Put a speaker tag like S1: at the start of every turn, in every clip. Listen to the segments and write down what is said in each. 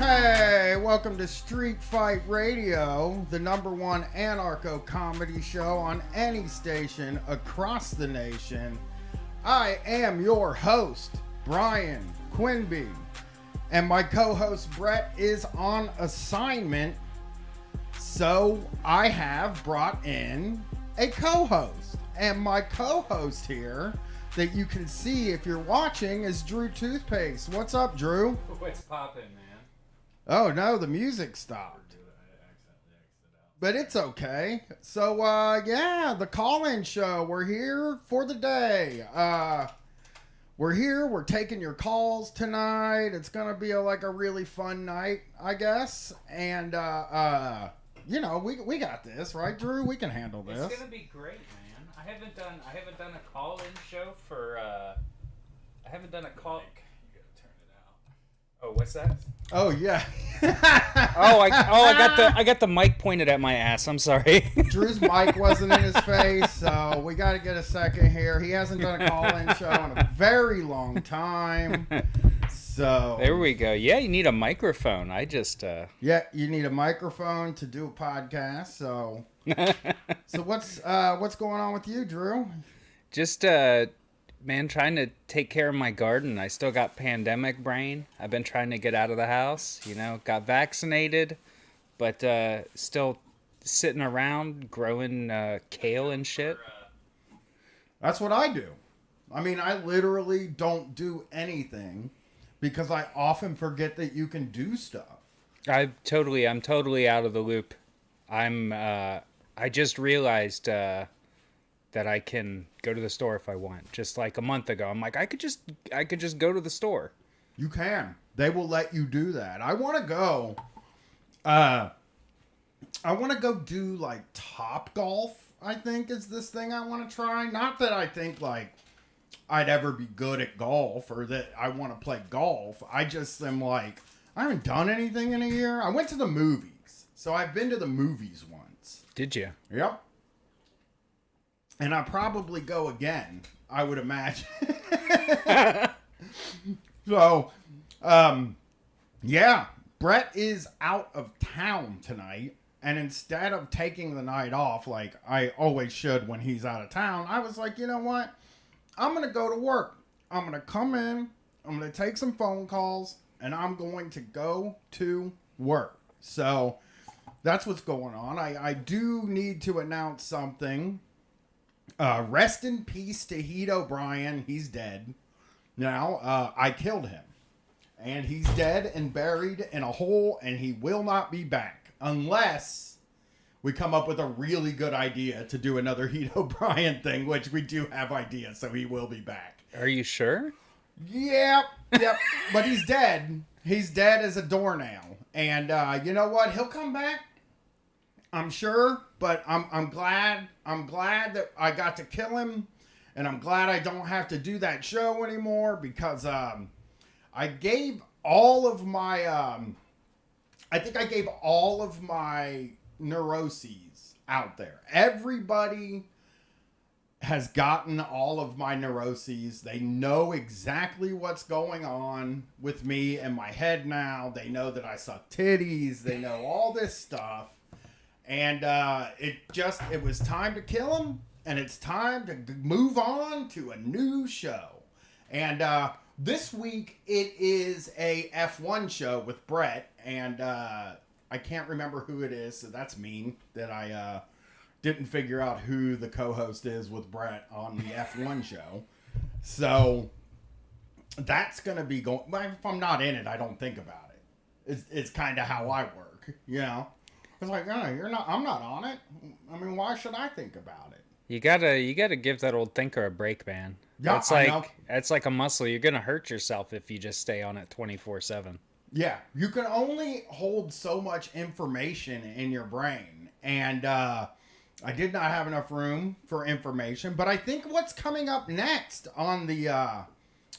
S1: Hey, welcome to Street Fight Radio, the #1 anarcho-comedy show on any station across the nation. I am your host, Brian Quinby, and my co-host Brett is on assignment, so I have brought in a co-host. And my co-host here, that you can see if you're watching, is Drew Toothpaste. What's up, Drew?
S2: What's poppin', man?
S1: Oh no, the music stopped. But it's okay. So, yeah, the call-in show. We're here for the day. We're here. We're taking your calls tonight. It's going to be a really fun night, I guess. And, you know, we got this, right, Drew? We can handle this.
S2: It's going to be great, man. I haven't done a call-in show for, I haven't done a call... Oh, what's that?
S1: Oh yeah.
S2: I got the mic pointed at my ass. I'm sorry.
S1: Drew's mic wasn't in his face, so we got to get a second here. He hasn't done a call-in show in a very long time. So
S2: there we go. Yeah, you need a microphone.
S1: Yeah, you need a microphone to do a podcast. So what's going on with you, Drew?
S2: Just man, trying to take care of my garden. I still got pandemic brain. I've been trying to get out of the house, got vaccinated, but still sitting around growing kale and shit.
S1: That's what I do. I mean, I literally don't do anything because I often forget that you can do stuff.
S2: I'm totally out of the loop. I just realized that I can go to the store if I want. Just like a month ago, I'm like, I could just go to the store.
S1: You can. They will let you do that. I want to go. I want to go do like Top Golf. I think is this thing I want to try. Not that I think like I'd ever be good at golf or that I want to play golf. I just am like, I haven't done anything in a year. I went to the movies, so I've been to the movies once.
S2: Did you?
S1: Yep. And I'll probably go again, I would imagine. So, yeah, Brett is out of town tonight. And instead of taking the night off, like I always should when he's out of town, I was like, you know what? I'm going to go to work. I'm going to come in. I'm going to take some phone calls. And I'm going to go to work. So, that's what's going on. I do need to announce something. Rest in peace to Heat O'Brien. He's dead. Now, I killed him. And he's dead and buried in a hole, and he will not be back. Unless we come up with a really good idea to do another Heat O'Brien thing, which we do have ideas, so he will be back.
S2: Are you sure?
S1: Yep. But he's dead. He's dead as a doornail. And you know what? He'll come back. I'm sure, but I'm glad that I got to kill him, and I'm glad I don't have to do that show anymore because I gave all of my I think I gave all of my neuroses out there. Everybody has gotten all of my neuroses. They know exactly what's going on with me and my head now. They know that I suck titties. They know all this stuff. And it was time to kill him, and it's time to move on to a new show. And this week it is a F1 show with Brett, and I can't remember who it is, so that's mean that I didn't figure out who the co-host is with Brett on the F1 show. So that's going to be going. If I'm not in it, I don't think about it. It's kind of how I work, you know. It's like, no, you're not. I'm not on it. I mean, why should I think about it?
S2: You gotta give that old thinker a break, man.
S1: Yeah,
S2: it's like a muscle. You're gonna hurt yourself if you just stay on it 24/7.
S1: Yeah, you can only hold so much information in your brain, and I did not have enough room for information. But I think what's coming up next on the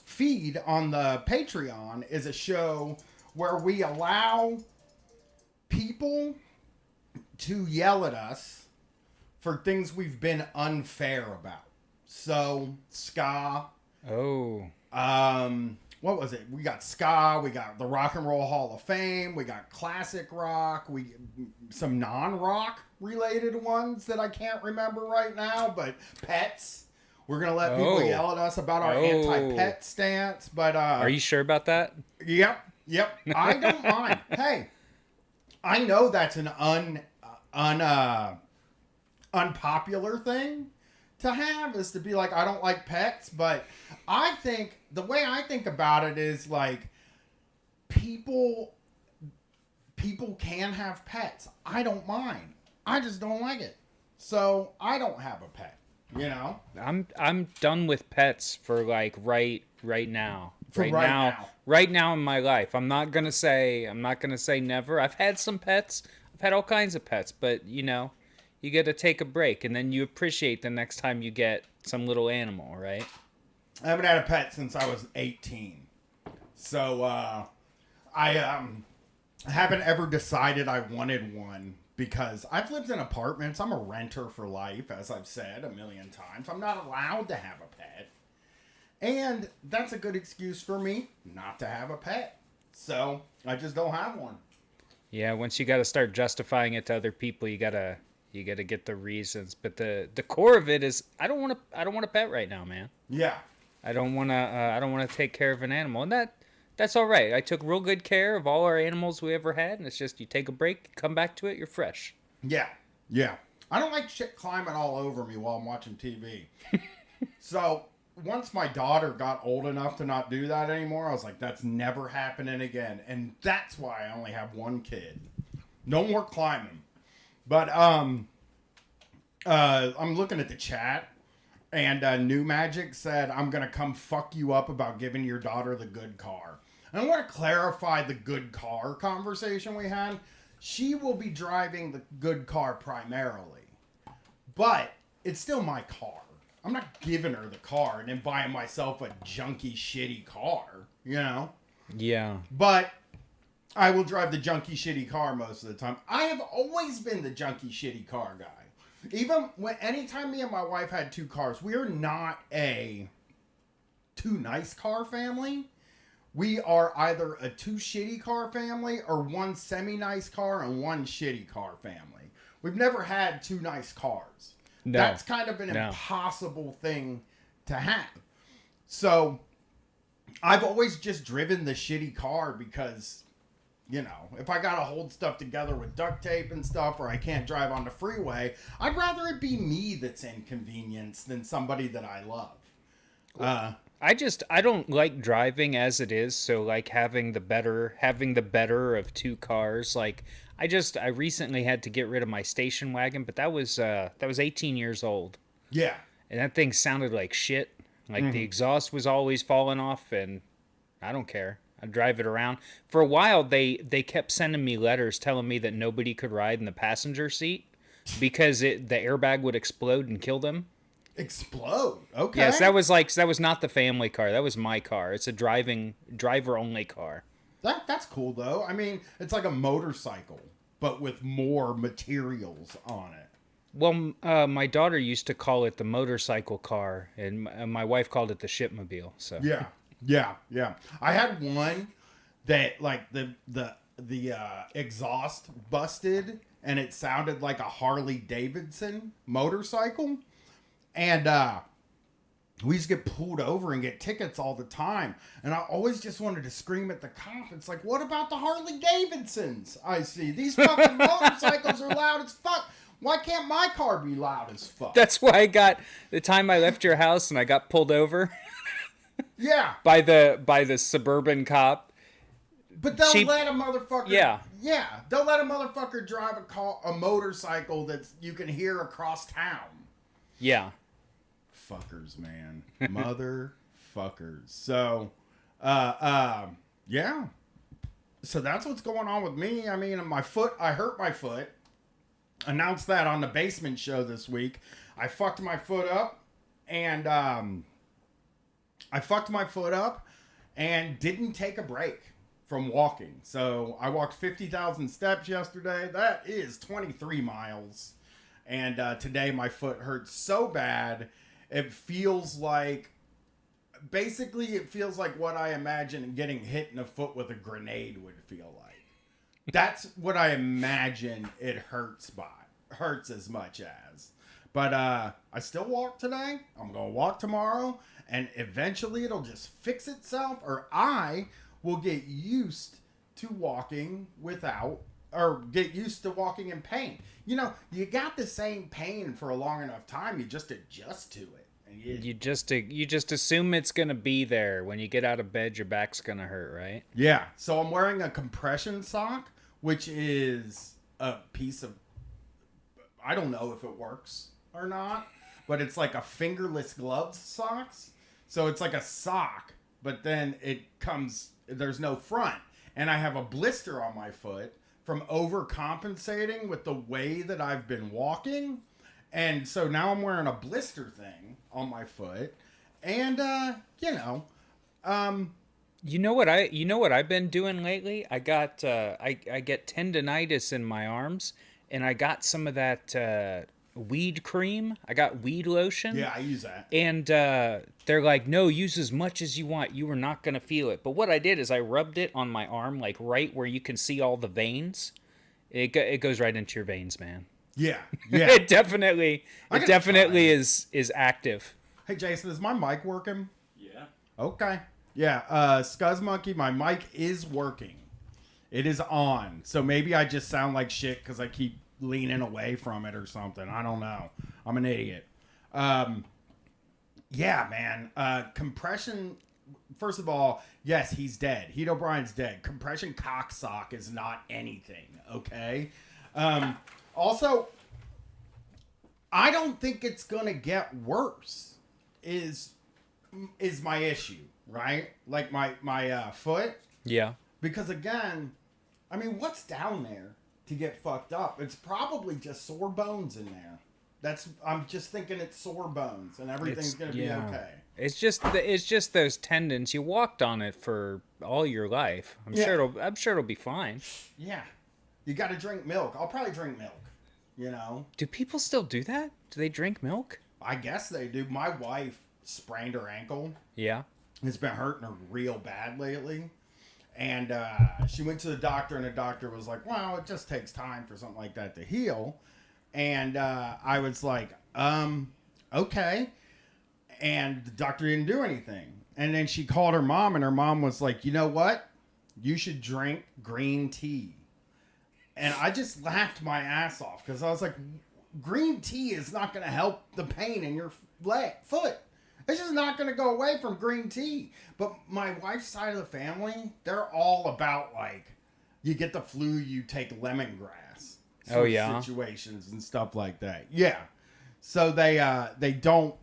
S1: feed on the Patreon is a show where we allow people to yell at us for things we've been unfair about. So, ska.
S2: Oh.
S1: what was it? We got ska, we got the Rock and Roll Hall of Fame, we got classic rock, some non-rock related ones that I can't remember right now, but pets. We're gonna let people yell at us about our anti-pet stance, but
S2: are you sure about that?
S1: Yep. I don't mind. Hey, I know that's an unpopular thing to have, is to be like, I don't like pets, but I think the way I think about it is like people can have pets. I don't mind. I just don't like it. So I don't have a pet, you know?
S2: I'm done with pets for like right now. Right now in my life. I'm not gonna say never. I've had some pets. I've had all kinds of pets, but you know, you got to take a break, and then you appreciate the next time you get some little animal, right?
S1: I haven't had a pet since I was 18. So I haven't ever decided I wanted one because I've lived in apartments. I'm a renter for life, as I've said a million times. I'm not allowed to have a pet. And that's a good excuse for me not to have a pet. So I just don't have one.
S2: Yeah, once you got to start justifying it to other people, you gotta get the reasons. But the core of it is I don't want a pet right now, man.
S1: Yeah.
S2: I don't want to take care of an animal, and that's all right. I took real good care of all our animals we ever had, and it's just you take a break, come back to it, you're fresh.
S1: Yeah. I don't like shit climbing all over me while I'm watching TV. So once my daughter got old enough to not do that anymore, I was like, that's never happening again. And that's why I only have one kid. No more climbing. But I'm looking at the chat, and New Magic said, I'm going to come fuck you up about giving your daughter the good car. And I want to clarify the good car conversation we had. She will be driving the good car primarily. But it's still my car. I'm not giving her the car and then buying myself a junky, shitty car, you know?
S2: Yeah.
S1: But I will drive the junky, shitty car most of the time. I have always been the junky, shitty car guy. Even anytime me and my wife had two cars, we are not a two nice car family. We are either a two shitty car family or one semi-nice car and one shitty car family. We've never had two nice cars. No, that's kind of an impossible thing to have. So I've always just driven the shitty car because, you know, if I got to hold stuff together with duct tape and stuff, or I can't drive on the freeway, I'd rather it be me that's inconvenienced than somebody that I love.
S2: I don't like driving as it is. So like having the better of two cars, like, I recently had to get rid of my station wagon, but that was 18 years old.
S1: Yeah.
S2: And that thing sounded like shit. Like the exhaust was always falling off, and I don't care. I drive it around. For a while, they kept sending me letters telling me that nobody could ride in the passenger seat because the airbag would explode and kill them.
S1: Explode? Okay.
S2: Yes, that was not the family car. That was my car. It's a driver only car.
S1: That's cool, though. I mean, it's like a motorcycle, but with more materials on it.
S2: Well, my daughter used to call it the motorcycle car, and my wife called it the shipmobile. So
S1: yeah. I had one that like the exhaust busted, and it sounded like a Harley Davidson motorcycle, and we used to get pulled over and get tickets all the time. And I always just wanted to scream at the cop. It's like, what about the Harley Davidsons I see? These fucking motorcycles are loud as fuck. Why can't my car be loud as fuck?
S2: That's why I got the time I left your house and I got pulled over.
S1: Yeah.
S2: By the suburban cop.
S1: But they'll let a motherfucker.
S2: Yeah.
S1: Yeah. They'll let a motherfucker drive a motorcycle that you can hear across town.
S2: Yeah.
S1: Fuckers, man. Motherfuckers. So, yeah. So that's what's going on with me. I mean, I hurt my foot. Announced that on the Basement Show this week. I fucked my foot up and didn't take a break from walking. So I walked 50,000 steps yesterday. That is 23 miles. And today my foot hurts so bad. It feels like basically, it feels like what I imagine getting hit in the foot with a grenade would feel like. That's what I imagine it hurts as much as. But I still walk today. I'm gonna walk tomorrow, and eventually it'll just fix itself, or I will get used to walking without, or get used to walking in pain. You know, you got the same pain for a long enough time, you just adjust to it. And
S2: You just assume it's gonna be there. When you get out of bed, your back's gonna hurt, right?
S1: yeah, so I'm wearing a compression sock, which is a piece of, I don't know if it works or not, but it's like a fingerless glove socks. So it's like a sock, but then there's no front. And I have a blister on my foot from overcompensating with the way that I've been walking. And so now I'm wearing a blister thing on my foot. And,
S2: You know what I've been doing lately? I got I get tendonitis in my arms, and I got some of that weed cream. I got weed lotion.
S1: yeah, I use that.
S2: And they're like, no, use as much as you want. You are not going to feel it. But what I did is I rubbed it on my arm, like right where you can see all the veins. It goes right into your veins, man.
S1: Yeah, yeah.
S2: It definitely is active.
S1: Hey, Jason, is my mic working?
S3: Yeah.
S1: Okay. Yeah, Scuzz Monkey, my mic is working. It is on. So maybe I just sound like shit because I keep leaning away from it or something. I don't know. I'm an idiot. Yeah, man. Compression, first of all, yes, he's dead. Heat O'Brien's dead. Compression cocksock is not anything, okay? Also, I don't think it's going to get worse is my issue, right? Like my foot.
S2: Yeah.
S1: Because again, I mean, what's down there to get fucked up? It's probably just sore bones in there. I'm just thinking it's sore bones and everything's going to be okay.
S2: It's just those tendons. You walked on it for all your life. I'm sure it'll be fine.
S1: Yeah. You got to drink milk. I'll probably drink milk, you know?
S2: Do people still do that? Do they drink milk?
S1: I guess they do. My wife sprained her ankle.
S2: Yeah.
S1: It's been hurting her real bad lately. And she went to the doctor, and the doctor was like, well, it just takes time for something like that to heal. And I was like, okay. And the doctor didn't do anything. And then she called her mom, and her mom was like, you know what? You should drink green tea. And I just laughed my ass off because I was like, green tea is not going to help the pain in your foot. It's just not going to go away from green tea. But my wife's side of the family, they're all about like, you get the flu, you take lemongrass.
S2: Oh yeah.
S1: Situations and stuff like that. Yeah. So they don't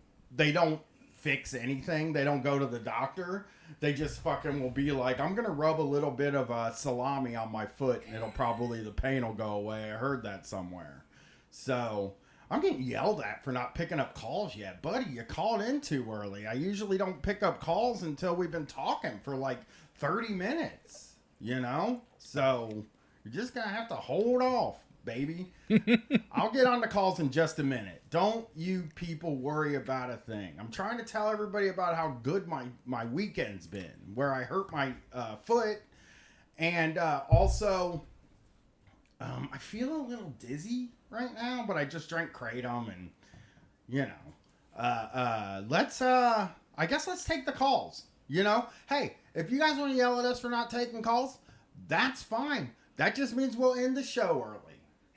S1: fix anything. They don't go to the doctor. They just fucking will be like, I'm going to rub a little bit of salami on my foot and the pain will go away. I heard that somewhere. So I'm getting yelled at for not picking up calls yet. Buddy, you called in too early. I usually don't pick up calls until we've been talking for like 30 minutes, you know? So you're just going to have to hold off, baby. I'll get on the calls in just a minute. Don't you people worry about a thing. I'm trying to tell everybody about how good my weekend's been, where I hurt my foot. And also, I feel a little dizzy right now, but I just drank Kratom and, you know, I guess let's take the calls, you know? Hey, if you guys want to yell at us for not taking calls, that's fine. That just means we'll end the show early.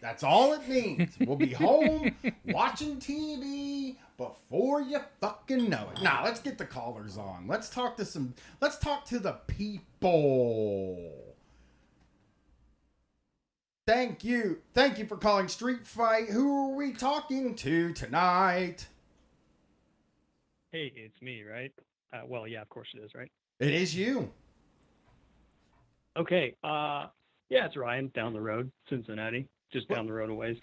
S1: That's all it means. We'll be home watching TV before you fucking know it. Now, let's get the callers on. Let's talk to the people. Thank you for calling Street Fight. Who are we talking to tonight?
S3: Hey, it's me, right? Well, yeah, of course it is, right?
S1: It is you.
S3: Okay. Yeah, it's Ryan down the road, Cincinnati, just down the road a ways.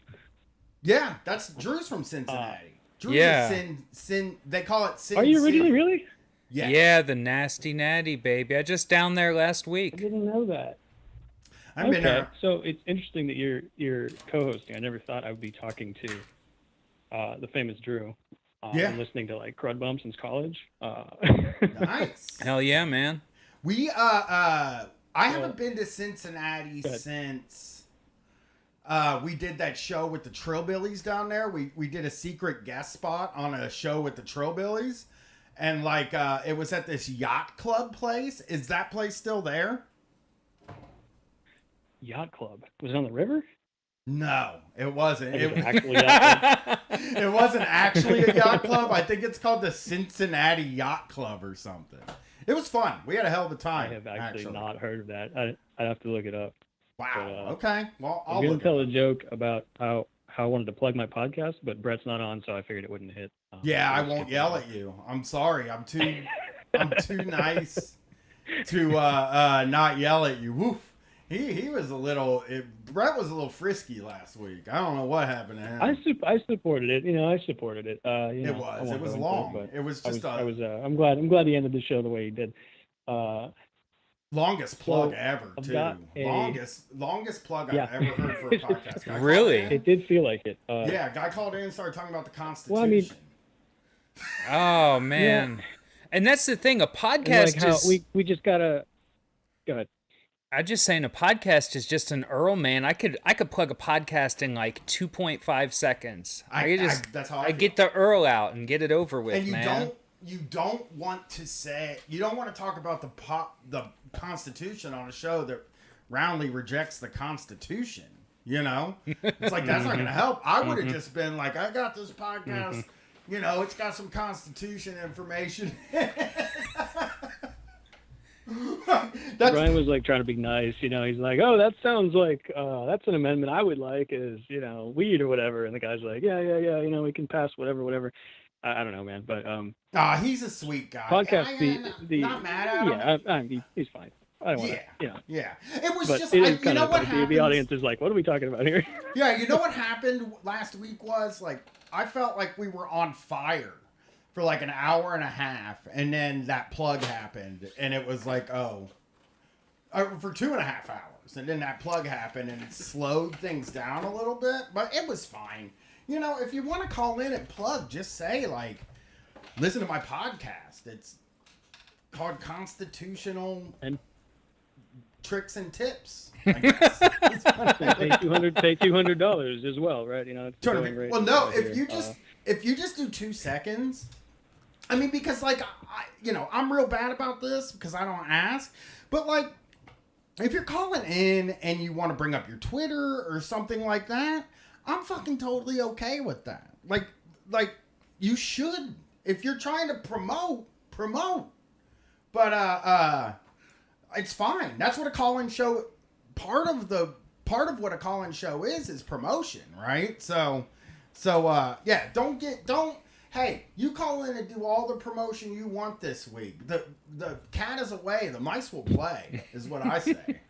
S1: Yeah, that's Drew's from Cincinnati. Drew
S2: yeah.
S1: is they call it Sin
S3: Are you
S1: City.
S3: really?
S1: Yeah.
S2: Yeah, the nasty natty, baby. I just down there last
S3: I
S2: week.
S3: didn't know that.
S1: I've been there.
S3: So it's interesting that you're co-hosting. I never thought I would be talking to the famous Drew.
S1: Yeah.
S3: Been listening to like Crud Bump since college.
S1: Nice.
S2: Hell yeah, man.
S1: We I haven't been to Cincinnati since we did that show with the Trillbillies down there. We did a secret guest spot on a show with the Trillbillies, and like it was at this yacht club place. Is that place still there?
S3: Yacht Club. Was it on the river?
S1: No, it wasn't.
S3: Like,
S1: It,
S3: was it actually Yacht Club?
S1: it wasn't actually a yacht club. I think it's called the Cincinnati Yacht Club or something. It was fun. We had a hell of a time.
S3: I have actually not heard of that. I'd have to look it up.
S1: Wow.
S3: But,
S1: Okay. Well, I'll
S3: I'm going
S1: look
S3: to tell
S1: it up.
S3: a joke about how I wanted to plug my podcast, but Brett's not on, so I figured it wouldn't hit.
S1: Yeah,
S3: so
S1: I
S3: let's
S1: won't
S3: skip
S1: yell
S3: that.
S1: at you. I'm sorry. I'm too nice to not yell at you. Woof. He was a little. Brett was a little frisky last week. I don't know what happened to him.
S3: I supported it. I supported it.
S1: It was. It was long.
S3: But
S1: It was just
S3: I'm glad he ended the show the way he did.
S1: longest plug
S3: So,
S1: ever
S3: I've
S1: too.
S3: got
S1: Longest plug
S3: Yeah.
S1: I've ever heard for a podcast. Guy
S2: Really?
S1: called in.
S3: It did feel like it.
S1: Yeah, guy called in and started talking about the Constitution.
S3: Well, I mean-
S2: Oh man. And that's the thing, a
S3: and
S2: podcast
S3: like how
S2: is
S3: we just gotta go ahead.
S2: I just saying a podcast is just an URL, man. I could plug a podcast in like 2.5 seconds.
S1: That's how I
S2: I
S1: feel.
S2: get the URL out and get it over with,
S1: And
S2: man.
S1: you don't want to talk about the Constitution on a show that roundly rejects the Constitution. It's like that's not going to help. I would have just been like, I got this podcast. It's got some Constitution information.
S3: Brian was like trying to be nice, he's like, oh, that sounds like that's an amendment I would like is weed or whatever, and the guy's like, yeah, we can pass whatever. I don't know, man, but
S1: he's a sweet guy.
S3: podcast
S1: not mad at him.
S3: he's fine. I don't want
S1: Yeah. It was
S3: but
S1: just
S3: it
S1: like,
S3: is kind of
S1: what
S3: the
S1: happened?
S3: audience is like, what are we talking about here?
S1: Yeah, you know what happened last week was like I felt like we were on fire for like an hour and a half, and then that plug happened, and it was like, for 2.5 hours, and then that plug happened, and it slowed things down a little bit, but it was fine. If you want to call in and plug, just say like, listen to my podcast. It's called Constitutional
S3: And
S1: Tricks and Tips. I guess.
S3: pay $200 as well, right? It's the going rate
S1: Well, no,
S3: right
S1: if
S3: here.
S1: you just do 2 seconds, I mean, because like I'm real bad about this because I don't ask, but like if you're calling in and you want to bring up your Twitter or something like that, I'm fucking totally okay with that. Like you should, if you're trying to promote, but it's fine. That's what a call-in show. Part of what a call-in show is promotion, right? So yeah, don't. Hey, you call in and do all the promotion you want this week. The cat is away. The mice will play, is what I say.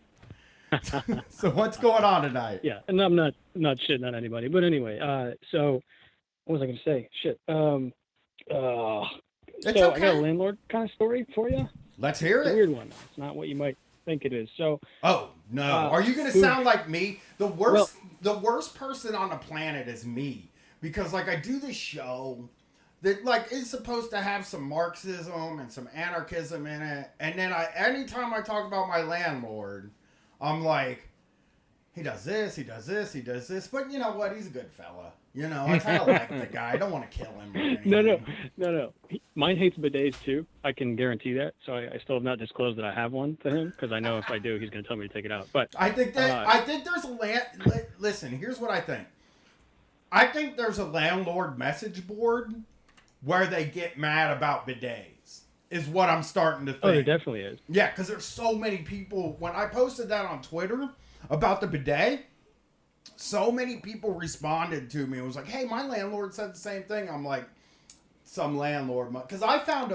S1: So what's going on tonight?
S3: Yeah, and I'm not shitting on anybody, but anyway, so what was I going to say? Shit. So
S1: It's okay.
S3: I got a landlord kind of story for you.
S1: Let's hear
S3: It's a
S1: it.
S3: weird one. It's not what you might think it is. So
S1: Oh no! Are you gonna sound like me? The worst person on the planet is me, because like I do this show that like is supposed to have some Marxism and some anarchism in it, and then anytime I talk about my landlord, I'm like, he does this, he does this, he does this, but you know what? He's a good fella. I kind of like the guy. I don't want to kill him. Or anything.
S3: No. Mine hates bidets too. I can guarantee that. So I still have not disclosed that I have one to him because I know if I do, he's going to tell me to take it out. But
S1: I think there's a listen. Here's what I think. I think there's a landlord message board where they get mad about bidets. Is what I'm starting to think.
S3: Oh, there definitely is.
S1: Yeah, because there's so many people. When I posted that on Twitter about the bidet, so many people responded to me. It was like, "Hey, my landlord said the same thing." I'm like, "Some landlord," because I found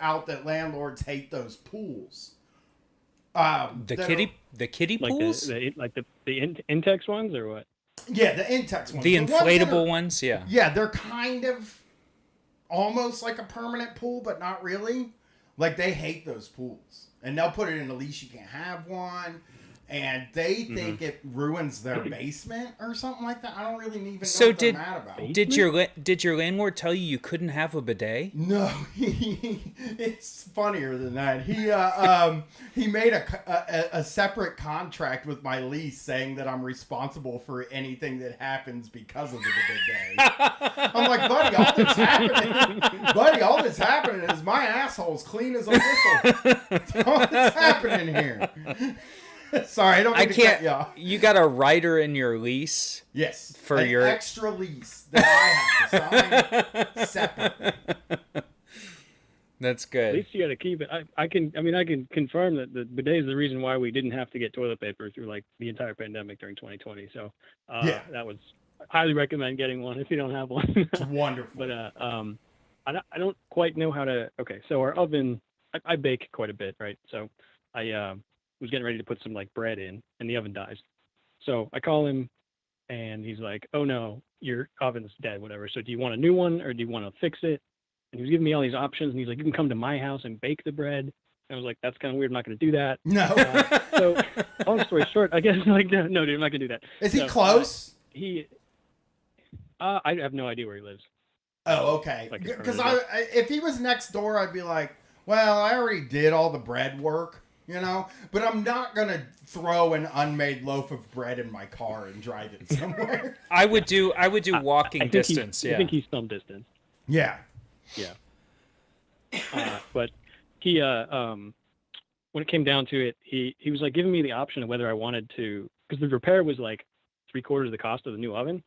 S1: out that landlords hate those pools.
S2: The kiddie
S3: Like
S2: pools?
S3: the Intex ones or what?
S1: Yeah, the Intex ones.
S2: The
S1: ones that
S2: inflatable
S1: are-
S2: ones, yeah.
S1: Yeah, they're kind of almost like a permanent pool, but not really. Like they hate those pools, and they'll put it in the lease. You can't have one. and they think it ruins their basement or something like that. I don't really even know
S2: So
S1: what they're mad about.
S2: did your landlord tell you couldn't have a bidet?
S1: No, it's funnier than that. He made a separate contract with my lease saying that I'm responsible for anything that happens because of the bidet. I'm like, buddy, all that's happening is my asshole's clean as a whistle. That's all that's happening here. Sorry, I don't mean to cut you off.
S2: You got a rider in your lease?
S1: Yes,
S2: for
S1: an
S2: your
S1: extra lease that I have to sign separately.
S2: That's good.
S3: At least you got to keep it. I can confirm that the bidet is the reason why we didn't have to get toilet paper through like the entire pandemic during 2020. So that was highly recommend getting one if you don't have one.
S1: It's wonderful.
S3: But I don't quite know how to. Okay, so our oven, I bake quite a bit, right? So I was getting ready to put some like bread in, and the oven dies. So I call him, and he's like, "Oh no, your oven's dead, whatever. So do you want a new one, or do you want to fix it?" And he was giving me all these options, and he's like, "You can come to my house and bake the bread." And I was like, "That's kind of weird. I'm not going to do that."
S1: No.
S3: So long story short, I guess like no, dude, I'm not going to do that.
S1: Is he close?
S3: I have no idea where he lives.
S1: Oh, okay. Because if he was next door, I'd be like, well, I already did all the bread work, you know? But I'm not going to throw an unmade loaf of bread in my car and drive it somewhere.
S2: I would do walking distance, yeah.
S3: I think he's some distance.
S1: Yeah.
S3: Yeah. But he, when it came down to it, he was like giving me the option of whether I wanted to, because the repair was like 3/4 of the cost of the new oven.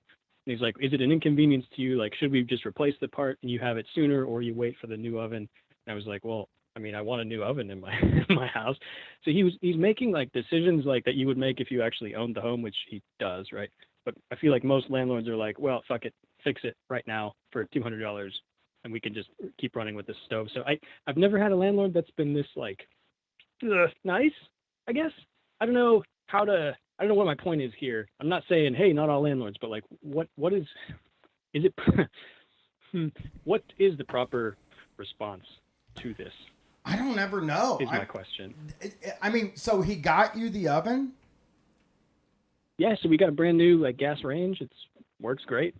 S3: And he's like, is it an inconvenience to you? Like, should we just replace the part and you have it sooner, or you wait for the new oven? And I was like, well, I mean, I want a new oven in my house. So he's making like decisions like that you would make if you actually owned the home, which he does, right? But I feel like most landlords are like, well, fuck it, fix it right now for $200, and we can just keep running with this stove. So I've never had a landlord that's been this like nice, I guess. I don't know what my point is here. I'm not saying, hey, not all landlords, but like, what is it? What is the proper response to this?
S1: I don't ever know.
S3: Is my question.
S1: I mean, so he got you the oven?
S3: Yeah, so we got a brand new like gas range. Works great.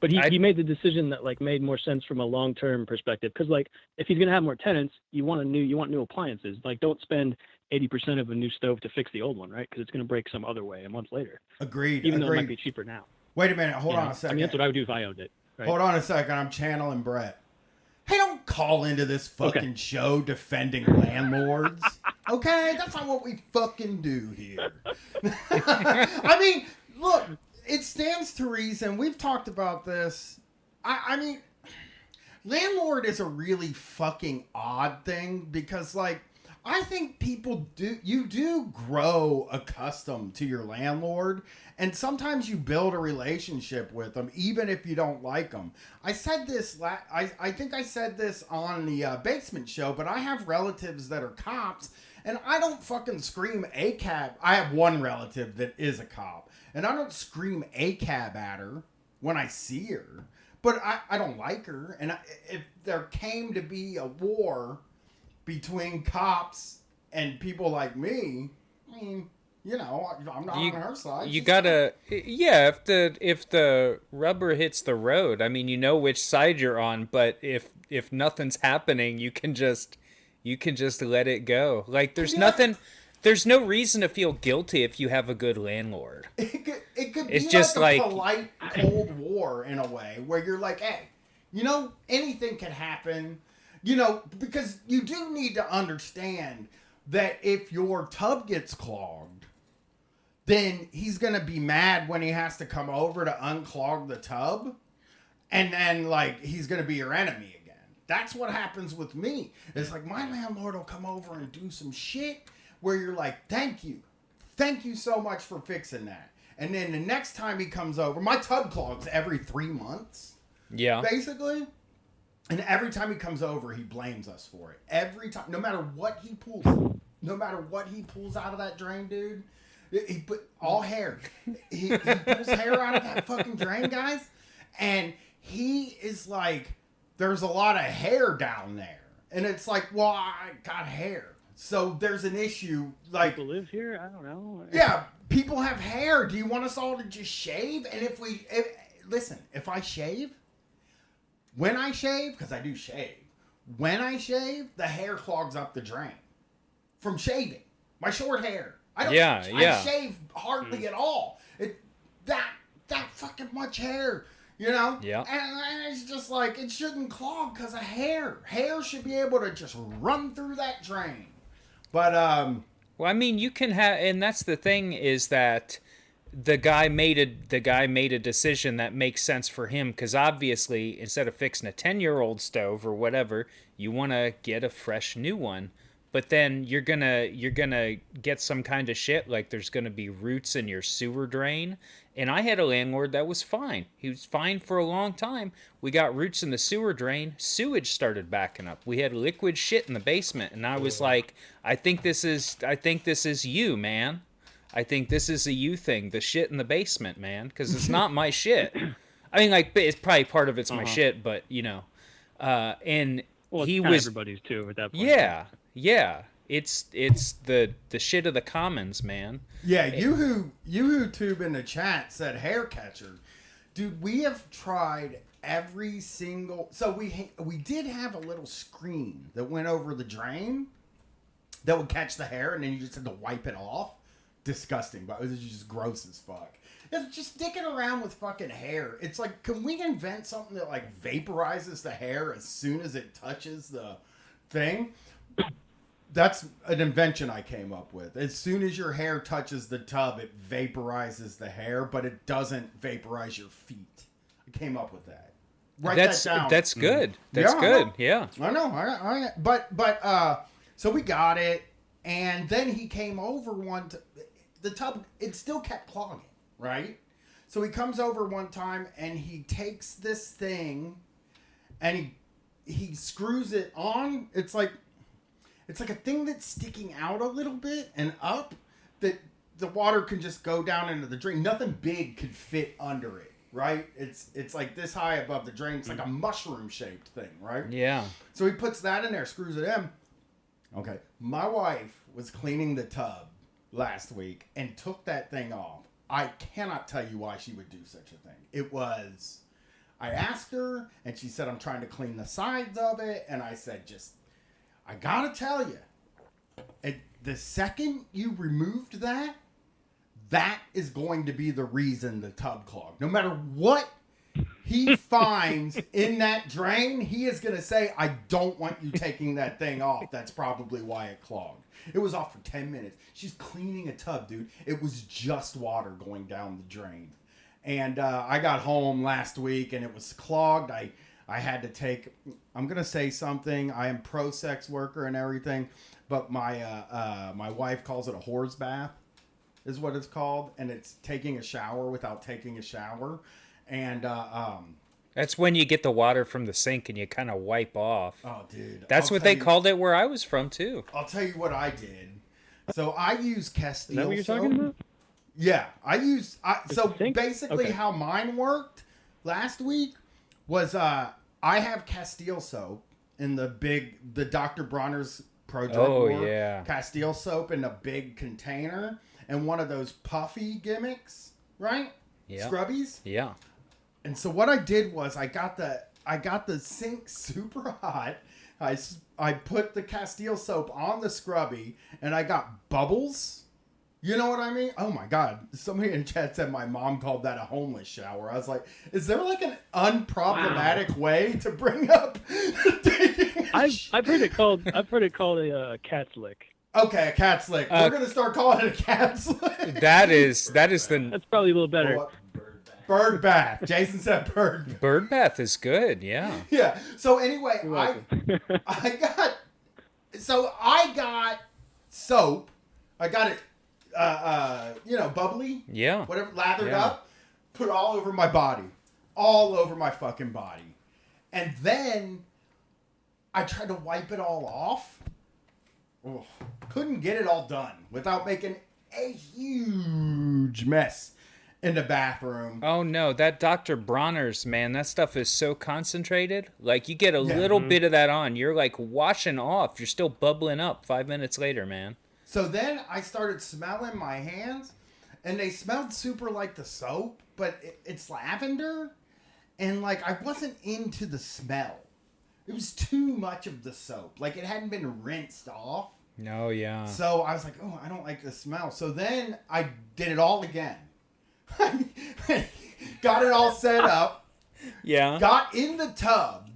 S3: But he made the decision that like made more sense from a long-term perspective, because like if he's gonna have more tenants, you want new appliances. Like, don't spend 80% of a new stove to fix the old one, right? Because it's gonna break some other way a month later.
S1: Agreed.
S3: Even though it might be cheaper now.
S1: Wait a minute. Hold on a second.
S3: I mean, that's what I would do if I owned it. Right?
S1: Hold on a second. I'm channeling Brett. Hey, don't call into this fucking show defending landlords. Okay? That's not what we fucking do here. I mean, look, it stands to reason. We've talked about this. I mean, landlord is a really fucking odd thing, because, like, I think you do grow accustomed to your landlord, and sometimes you build a relationship with them, even if you don't like them. I said this, I think I said this on the basement show, but I have relatives that are cops, and I don't fucking scream ACAB. I have one relative that is a cop, and I don't scream ACAB at her when I see her, but I don't like her, and if there came to be a war between cops and people like me, I mean, you know, I'm not on her side.
S2: You gotta, yeah. If the rubber hits the road, I mean, you know which side you're on. But if nothing's happening, you can just let it go. Like there's nothing. There's no reason to feel guilty if you have a good landlord.
S1: It could
S2: it's
S1: be
S2: just
S1: like a polite Cold War in a way, where you're like, hey, you know, anything can happen. You know, because you do need to understand that if your tub gets clogged, then he's going to be mad when he has to come over to unclog the tub. And then, like, he's going to be your enemy again. That's what happens with me. It's like, my landlord will come over and do some shit where you're like, thank you. Thank you so much for fixing that. And then the next time he comes over, my tub clogs every 3 months.
S2: Yeah.
S1: Basically. And every time he comes over, he blames us for it. Every time, no matter what he pulls out of that drain, dude. He put all hair. He pulls hair out of that fucking drain, guys. And he is like, there's a lot of hair down there. And it's like, well, I got hair. So there's an issue. Like,
S3: People live here. I don't know.
S1: yeah, people have hair. Do you want us all to just shave? And listen, if I shave, when I shave, because I do shave, when I shave, the hair clogs up the drain from shaving. My short hair. I shave hardly at all. That fucking much hair, you know?
S2: Yeah.
S1: And it's just like, it shouldn't clog because of hair. Hair should be able to just run through that drain. But,
S2: well, I mean, you can have, and that's the thing is that the guy made a decision that makes sense for him, because obviously instead of fixing a 10-year-old stove or whatever, you want to get a fresh new one. But then you're gonna get some kind of shit, like there's gonna be roots in your sewer drain. And I had a landlord that was fine. He was fine for a long time. We got roots in the sewer drain. Sewage started backing up. We had liquid shit in the basement, and I was like, I think this is you, man. I think this is a you thing. The shit in the basement, man, because it's not my shit. I mean, like, it's probably part of it's my shit, but you know, and
S3: well,
S2: he was
S3: everybody's too at that point.
S2: Yeah. It's the shit of the commons, man.
S1: yeah, you tube in the chat said hair catcher. Dude, we have tried every single. So we did have a little screen that went over the drain that would catch the hair, and then you just had to wipe it off. Disgusting, but it was just gross as fuck. It's just dicking around with fucking hair. It's like, can we invent something that like vaporizes the hair as soon as it touches the thing? That's an invention I came up with. As soon as your hair touches the tub, it vaporizes the hair, but it doesn't vaporize your feet. I came up with that. Write that down.
S2: That's good. That's good. Yeah.
S1: I know. But so we got it, and then he came over the tub, it still kept clogging, right? So he comes over one time, and he takes this thing, and he screws it on. It's like a thing that's sticking out a little bit and up, that the water can just go down into the drain. Nothing big could fit under it, right? It's like this high above the drain. It's like a mushroom shaped thing, right?
S2: Yeah.
S1: So he puts that in there, screws it in. Okay. My wife was cleaning the tub last week and took that thing off. I cannot tell you why she would do such a thing. I asked her, and she said, I'm trying to clean the sides of it. And I said, I gotta tell you, the second you removed that is going to be the reason the tub clogged. No matter what he finds in that drain, he is going to say, I don't want you taking that thing off. That's probably why it clogged. It was off for 10 minutes. She's cleaning a tub, dude. It was just water going down the drain. And I got home last week, and it was clogged. I had to take, I'm going to say something. I am pro-sex worker and everything, but my wife calls it a whore's bath, is what it's called. And it's taking a shower without taking a shower. And
S2: that's when you get the water from the sink and you kind of wipe off.
S1: Oh, dude.
S2: That's what they called it where I was from, too.
S1: I'll tell you what I did. So I use Castile
S3: Is that what you're
S1: soap.
S3: talking about?
S1: Yeah. So
S3: sink?
S1: basically
S3: Okay.
S1: how mine worked last week was I have Castile soap in the Dr. Bronner's Pro Drug War
S2: yeah.
S1: Castile soap in a big container and one of those puffy gimmicks, right?
S2: Yeah.
S1: Scrubbies.
S2: Yeah.
S1: And so what I did was I got the sink super hot. I put the Castile soap on the scrubby, and I got bubbles. You know what I mean? Oh my God. Somebody in the chat said my mom called that a homeless shower. I was like, is there like an unproblematic way to bring up
S3: I've heard it called a cat's lick.
S1: Okay, a cat's lick. We're gonna start calling it a cat's lick.
S2: That is the
S3: That's probably a little better.
S1: Bird bath. Jason said bird bath.
S2: bird bath is good. Yeah.
S1: Yeah. So anyway,
S3: You're welcome.
S1: I got soap. I got it bubbly.
S2: Yeah.
S1: Whatever, lathered
S2: Yeah.
S1: up, put all over my body. All over my fucking body. And then I tried to wipe it all off. Oh, couldn't get it all done without making a huge mess. in the bathroom.
S2: Oh no, that Dr. Bronner's, man, that stuff is so concentrated. Like you get a
S1: Yeah.
S2: little bit of that on, you're like washing off. You're still bubbling up 5 minutes later, man.
S1: So then I started smelling my hands, and they smelled super like the soap, but it's lavender, and like I wasn't into the smell. It was too much of the soap. Like it hadn't been rinsed off.
S2: No, yeah.
S1: So I was like, oh, I don't like the smell. So then I did it all again. Got it all set up.
S2: Yeah.
S1: Got in the tub.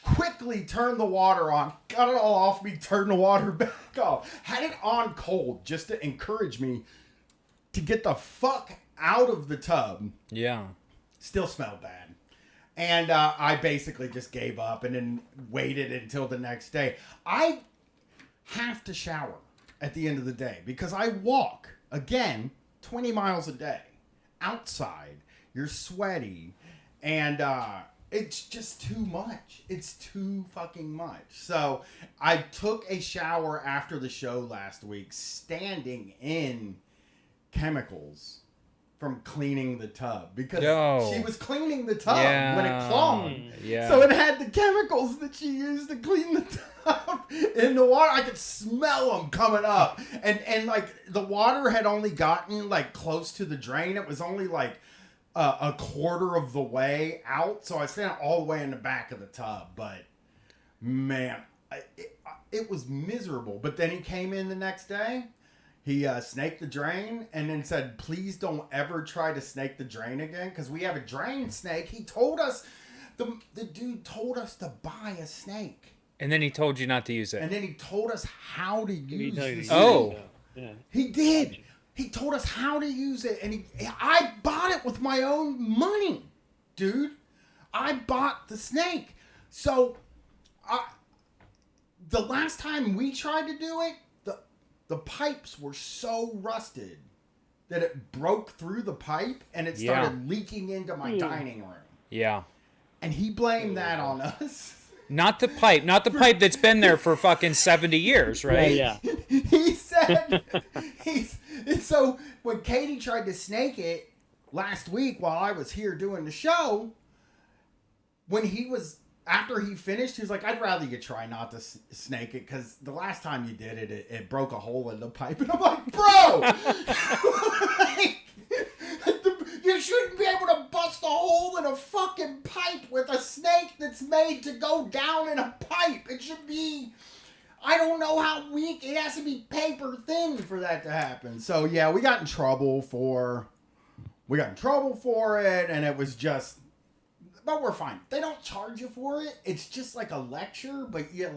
S1: Quickly turned the water on. Got it all off me. Turned the water back off. Had it on cold just to encourage me to get the fuck out of the tub.
S2: Yeah.
S1: Still smelled bad. And I basically just gave up and then waited until the next day. I have to shower at the end of the day because I walk, again, 20 miles a day outside. You're sweaty. And it's just too much. It's too fucking much. So I took a shower after the show last week, standing in chemicals from cleaning the tub because she was cleaning the tub when it clogged.
S2: Yeah.
S1: So it had the chemicals that she used to clean the tub in the water. I could smell them coming up. And like the water had only gotten like close to the drain. It was only like a quarter of the way out. So I was standing all the way in the back of the tub. But man, it was miserable. But then he came in the next day. He snaked the drain and then said, please don't ever try to snake the drain again because we have a drain snake. He told us, the dude told us to buy a snake.
S2: And then he told you not to use it.
S1: And then he told us how to use the snake.
S2: Oh.
S3: Yeah.
S1: He did. He told us how to use it. And I bought it with my own money, dude. I bought the snake. So the last time we tried to do it, the pipes were so rusted that it broke through the pipe and it started leaking into my dining room.
S2: Yeah.
S1: And he blamed that on us.
S2: Not the pipe that's been there for fucking 70 years, right?
S3: Yeah.
S1: He said, so when Katie tried to snake it last week while I was here doing the show, after he finished, he was like, I'd rather you try not to snake it because the last time you did it, it broke a hole in the pipe. And I'm like, bro, you shouldn't be able to bust a hole in a fucking pipe with a snake that's made to go down in a pipe. It should be, I don't know how weak, it has to be paper thin for that to happen. So yeah, we got in trouble for it, and it was just, but we're fine. They don't charge you for it. It's just like a lecture, but you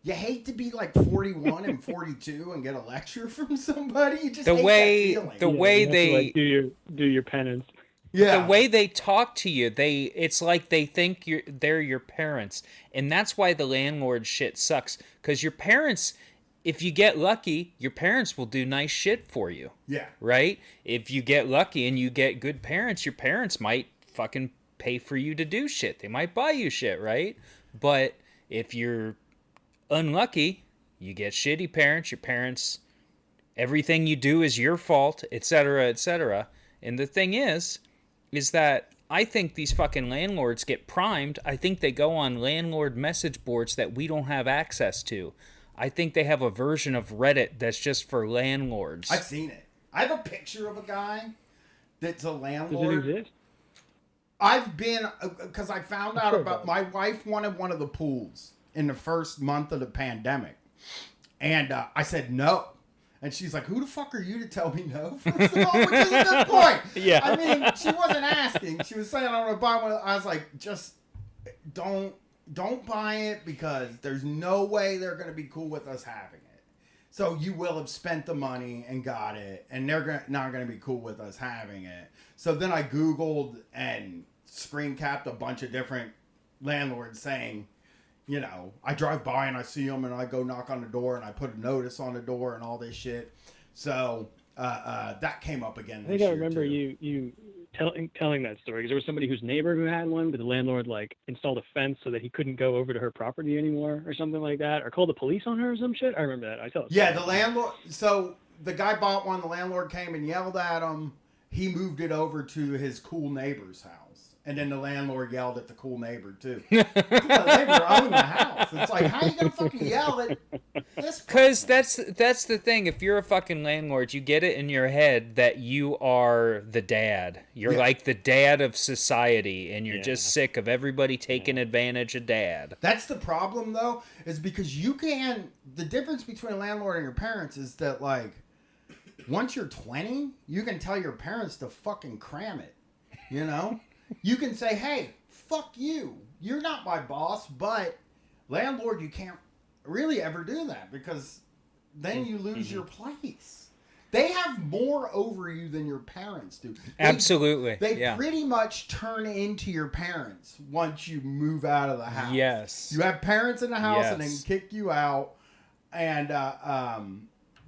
S1: hate to be like 41 and 42 and get a lecture from somebody. You just hate that feeling.
S2: way
S3: you have
S2: they
S3: to, like, do your penance.
S1: Yeah.
S2: The way they talk to you, it's like they think they're your parents, and that's why the landlord shit sucks. Because your parents, if you get lucky, your parents will do nice shit for you.
S1: Yeah.
S2: Right? If you get lucky and you get good parents, your parents might fucking pay for you to do shit. They might buy you shit, right? But if you're unlucky, you get shitty parents. Your parents, everything you do is your fault, etc., etc. And the thing is that I think these fucking landlords get primed. I think they go on landlord message boards that we don't have access to. I think they have a version of Reddit that's just for landlords.
S1: I've seen it. I have a picture of a guy that's a landlord.
S3: Does it exist?
S1: I've been, because I found out about, my wife wanted one of the pools in the first month of the pandemic. And I said no. And she's like, who the fuck are you to tell me no? First of all, which is a good point.
S2: Yeah.
S1: I mean, she wasn't asking. She was saying, I want to buy one. I was like, just don't buy it because there's no way they're going to be cool with us having it. So you will have spent the money and got it, and they're not going to be cool with us having it. So then I Googled and screen capped a bunch of different landlords saying, you know, I drive by and I see them and I go knock on the door and I put a notice on the door and all this shit. So that came up again this year.
S3: I remember you telling that story because there was somebody whose neighbor who had one, but the landlord like installed a fence so that he couldn't go over to her property anymore or something like that, or called the police on her or some shit. I remember that.
S1: Yeah, the landlord. So the guy bought one. The landlord came and yelled at him, he moved it over to his cool neighbor's house. And then the landlord yelled at the cool neighbor, too. The neighbor owned the house. It's like, how you going to fucking yell at this?
S2: Because that's the thing. If you're a fucking landlord, you get it in your head that you are the dad. You're like the dad of society, and you're just sick of everybody taking advantage of dad.
S1: That's the problem, though, is because you can... The difference between a landlord and your parents is that, like, once you're 20, you can tell your parents to fucking cram it, you know? You can say, hey, fuck you. You're not my boss, but landlord, you can't really ever do that because then you lose your place. They have more over you than your parents do.
S2: Absolutely.
S1: They pretty much turn into your parents once you move out of the house.
S2: Yes.
S1: You have parents in the house and they can kick you out. And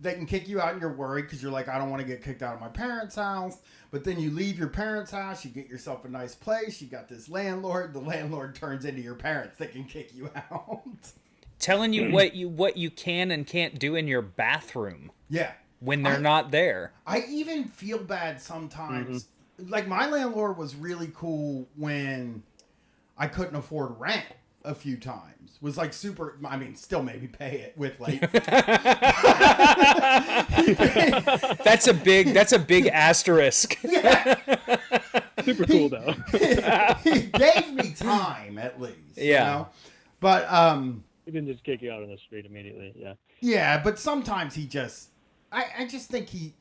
S1: they can kick you out and you're worried because you're like, I don't want to get kicked out of my parents' house. But then you leave your parents' house, you get yourself a nice place, you got this landlord, the landlord turns into your parents that can kick you out.
S2: Telling you what you can and can't do in your bathroom.
S1: Yeah.
S2: When they're not there.
S1: I even feel bad sometimes. Like, my landlord was really cool when I couldn't afford rent a few times. Was like super, I mean, still maybe pay it with like...
S2: That's a big asterisk.
S1: Yeah.
S3: Super cool, though.
S1: He gave me time, at least. You know? But,
S3: he didn't just kick you out on the street immediately,
S1: Yeah, but sometimes he just... I just think he,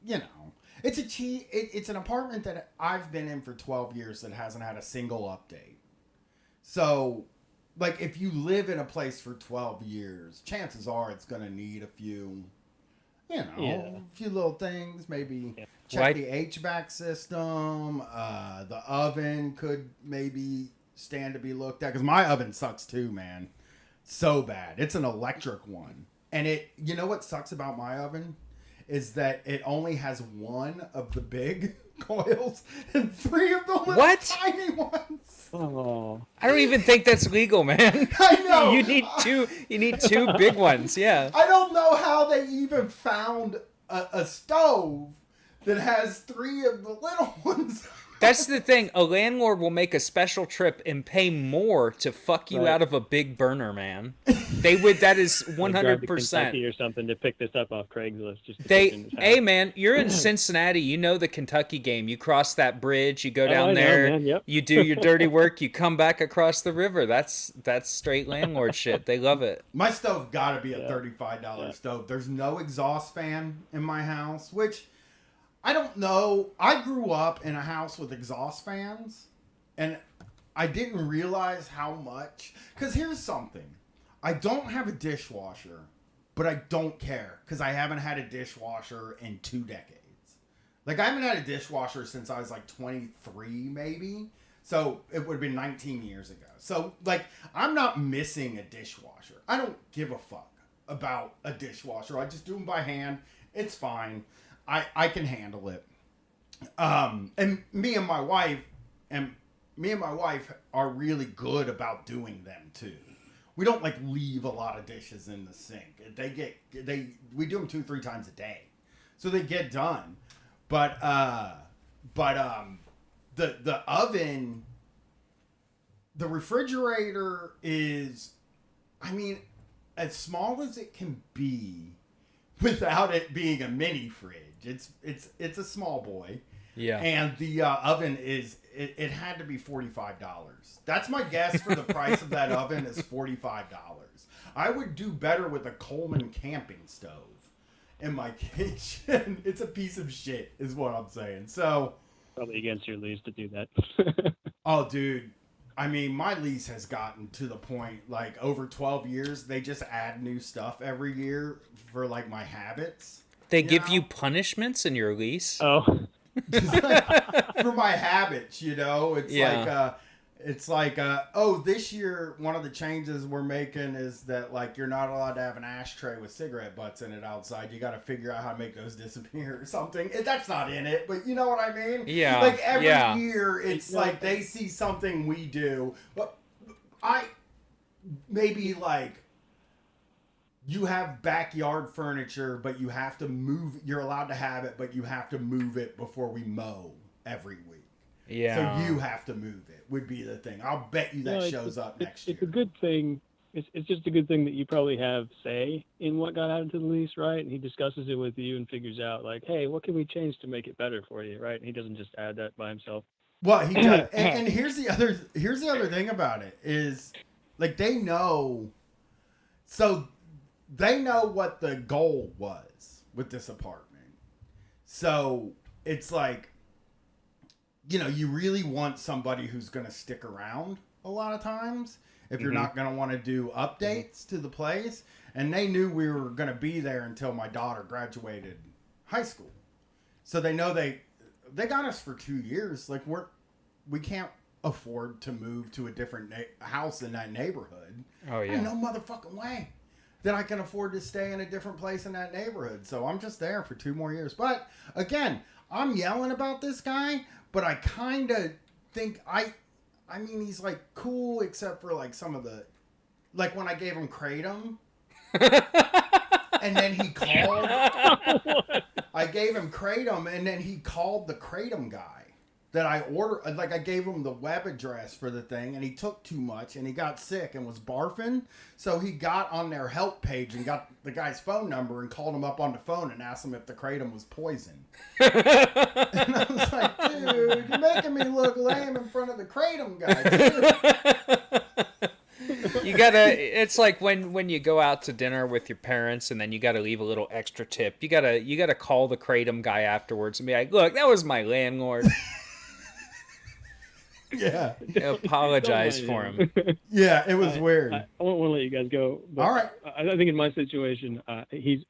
S1: you know, it's an apartment that I've been in for 12 years that hasn't had a single update. So, like, if you live in a place for 12 years, chances are it's going to need a few, you know, a few little things. Maybe check the HVAC system. The oven could maybe stand to be looked at. Because my oven sucks too, man. So bad. It's an electric one. And you know what sucks about my oven? Is that it only has one of the big coils and 3 of the little tiny ones.
S3: Oh.
S2: I don't even think that's legal, man.
S1: I know.
S2: You need two big ones, yeah.
S1: I don't know how they even found a stove that has 3 of the little ones.
S2: That's the thing. A landlord will make a special trip and pay more to fuck you out of a big burner, man. That is 100%.
S3: Kentucky or something to pick this up off Craigslist.
S2: Hey, man, you're in Cincinnati. You know the Kentucky game. You cross that bridge. You go down there.
S3: Know, man. Yep.
S2: You do your dirty work. You come back across the river. That's straight landlord shit. They love it.
S1: My stove got to be a $35 stove. There's no exhaust fan in my house, which... I don't know. I grew up in a house with exhaust fans, and I didn't realize how much. Because here's something. I don't have a dishwasher, but I don't care, because I haven't had a dishwasher in 2 decades. Like, I haven't had a dishwasher since I was, like, 23, maybe. So, it would have been 19 years ago. So, like, I'm not missing a dishwasher. I don't give a fuck about a dishwasher. I just do them by hand. It's fine. I can handle it. And me and my wife are really good about doing them too. We don't like leave a lot of dishes in the sink. We do them 2-3 times a day. So they get done. But the oven, the refrigerator is, I mean, as small as it can be without it being a mini fridge. It's a small boy.
S2: Yeah.
S1: And the oven it had to be $45. That's my guess for the price of that oven is $45. I would do better with a Coleman camping stove in my kitchen. It's a piece of shit is what I'm saying. So
S3: probably against your lease to do that.
S1: Oh, dude. I mean, my lease has gotten to the point, like, over 12 years, they just add new stuff every year for, like, my habits.
S2: They give you punishments in your lease?
S3: Oh.
S1: For my habits, you know? It's like, oh, this year, one of the changes we're making is that, like, you're not allowed to have an ashtray with cigarette butts in it outside. You got to figure out how to make those disappear or something. That's not in it, but you know what I mean?
S2: Yeah.
S1: Like, every year, it's like they see something we do. But maybe, like, you have backyard furniture, but you have to move. You're allowed to have it, but you have to move it before we mow every week.
S2: Yeah.
S1: So you have to move it. Would be the thing. I'll bet you that shows up next year.
S3: It's a good thing. It's just a good thing that you probably have say in what got added to the lease, right? And he discusses it with you and figures out like, hey, what can we change to make it better for you, right? And he doesn't just add that by himself.
S1: Well, he does. And here's the other thing about it is, like, they know. So they know what the goal was with this apartment. So it's like, you know, you really want somebody who's going to stick around a lot of times if you're not going to want to do updates to the place. And they knew we were going to be there until my daughter graduated high school. So they know they got us for 2 years. Like, we can't afford to move to a different house in that neighborhood.
S2: Oh, yeah.
S1: There's no motherfucking way that I can afford to stay in a different place in that neighborhood. So I'm just there for 2 more years. But again, I'm yelling about this guy, but I kind of think I mean, he's like cool except for like some of the, like when I gave him Kratom and then he called, I gave him Kratom and then he called the Kratom guy that I ordered. Like, I gave him the web address for the thing and he took too much and he got sick and was barfing. So he got on their help page and got the guy's phone number and called him up on the phone and asked him if the Kratom was poison. And I was like, dude, you're making me look lame in front of the Kratom guy, dude.
S2: You gotta. It's like when you go out to dinner with your parents, and then you gotta leave a little extra tip. You gotta call the Kratom guy afterwards and be like, "Look, that was my landlord."
S1: Yeah.
S2: Apologize for him.
S1: Yeah, it was weird.
S3: I won't want to let you guys go. But
S1: all right.
S3: I think in my situation, he's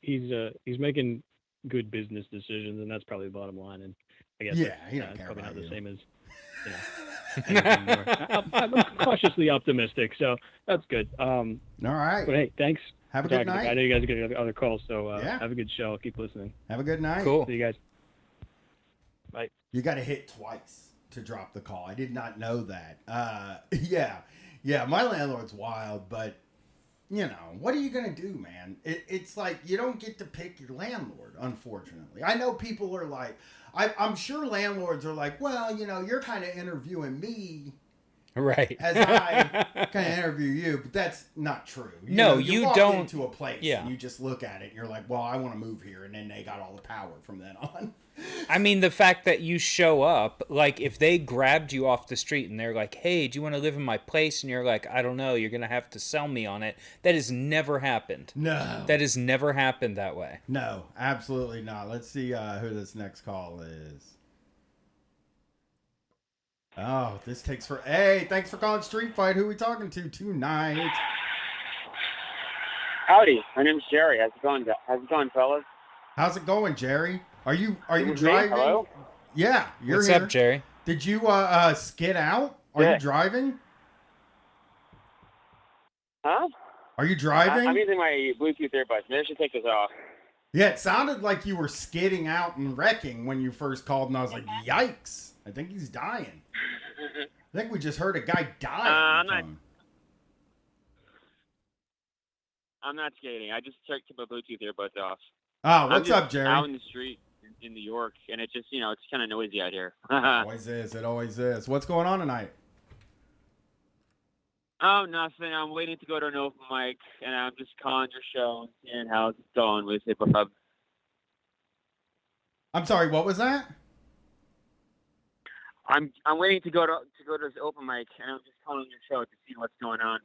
S3: making good business decisions, and that's probably the bottom line. And I guess
S1: it's
S3: probably not the same as anything more. I'm cautiously optimistic, so that's good.
S1: All right.
S3: But hey, thanks.
S1: Have a good night.
S3: I know you guys are getting other calls, so
S1: yeah.
S3: Have a good show. I'll keep listening.
S1: Have a good night.
S2: Cool.
S3: See you guys. Bye.
S1: You got to hit twice to drop the call. I did not know that. Yeah, my landlord's wild, but you know, what are you going to do, man? It's like you don't get to pick your landlord, unfortunately. I know people are like, I'm sure landlords are like, well, you know, you're kind of interviewing me.
S2: Right.
S1: As I kind of interview you, but that's not true. You walk
S2: don't.
S1: Into a place and you just look at it and you're like, well, I want to move here. And then they got all the power from then on.
S2: I mean, the fact that you show up, like if they grabbed you off the street and they're like, hey, do you want to live in my place? And you're like, I don't know, you're going to have to sell me on it. That has never happened.
S1: No.
S2: That has never happened that way.
S1: No, absolutely not. Let's see who this next call is. Oh, this takes for... Hey, thanks for calling Street Fight. Who are we talking to tonight?
S4: Howdy, my name's Jerry. How's it going, fellas?
S1: How's it going, Jerry? Are you driving?
S4: Me? Hello?
S1: Yeah, you're
S2: What's
S1: here.
S2: up, Jerry?
S1: Did you skid out? Are you driving?
S4: Huh?
S1: Are you driving?
S4: I'm using my Bluetooth earbuds. Maybe I should take this off.
S1: Yeah, it sounded like you were skidding out and wrecking when you first called, and I was like, yikes. I think he's dying. I think we just heard a guy die.
S4: I'm not skating. I just took my Bluetooth earbuds off.
S1: Oh, what's up, Jerry?
S4: Out in the street in New York, and it just, it's kind of noisy out here.
S1: It always is. What's going on tonight?
S4: Oh, nothing. I'm waiting to go to an open mic, and I'm just calling your show and seeing how it's going with Hip Hop.
S1: I'm sorry, what was that?
S4: I'm waiting to go to this open mic, and I'm just calling your show to see what's going on.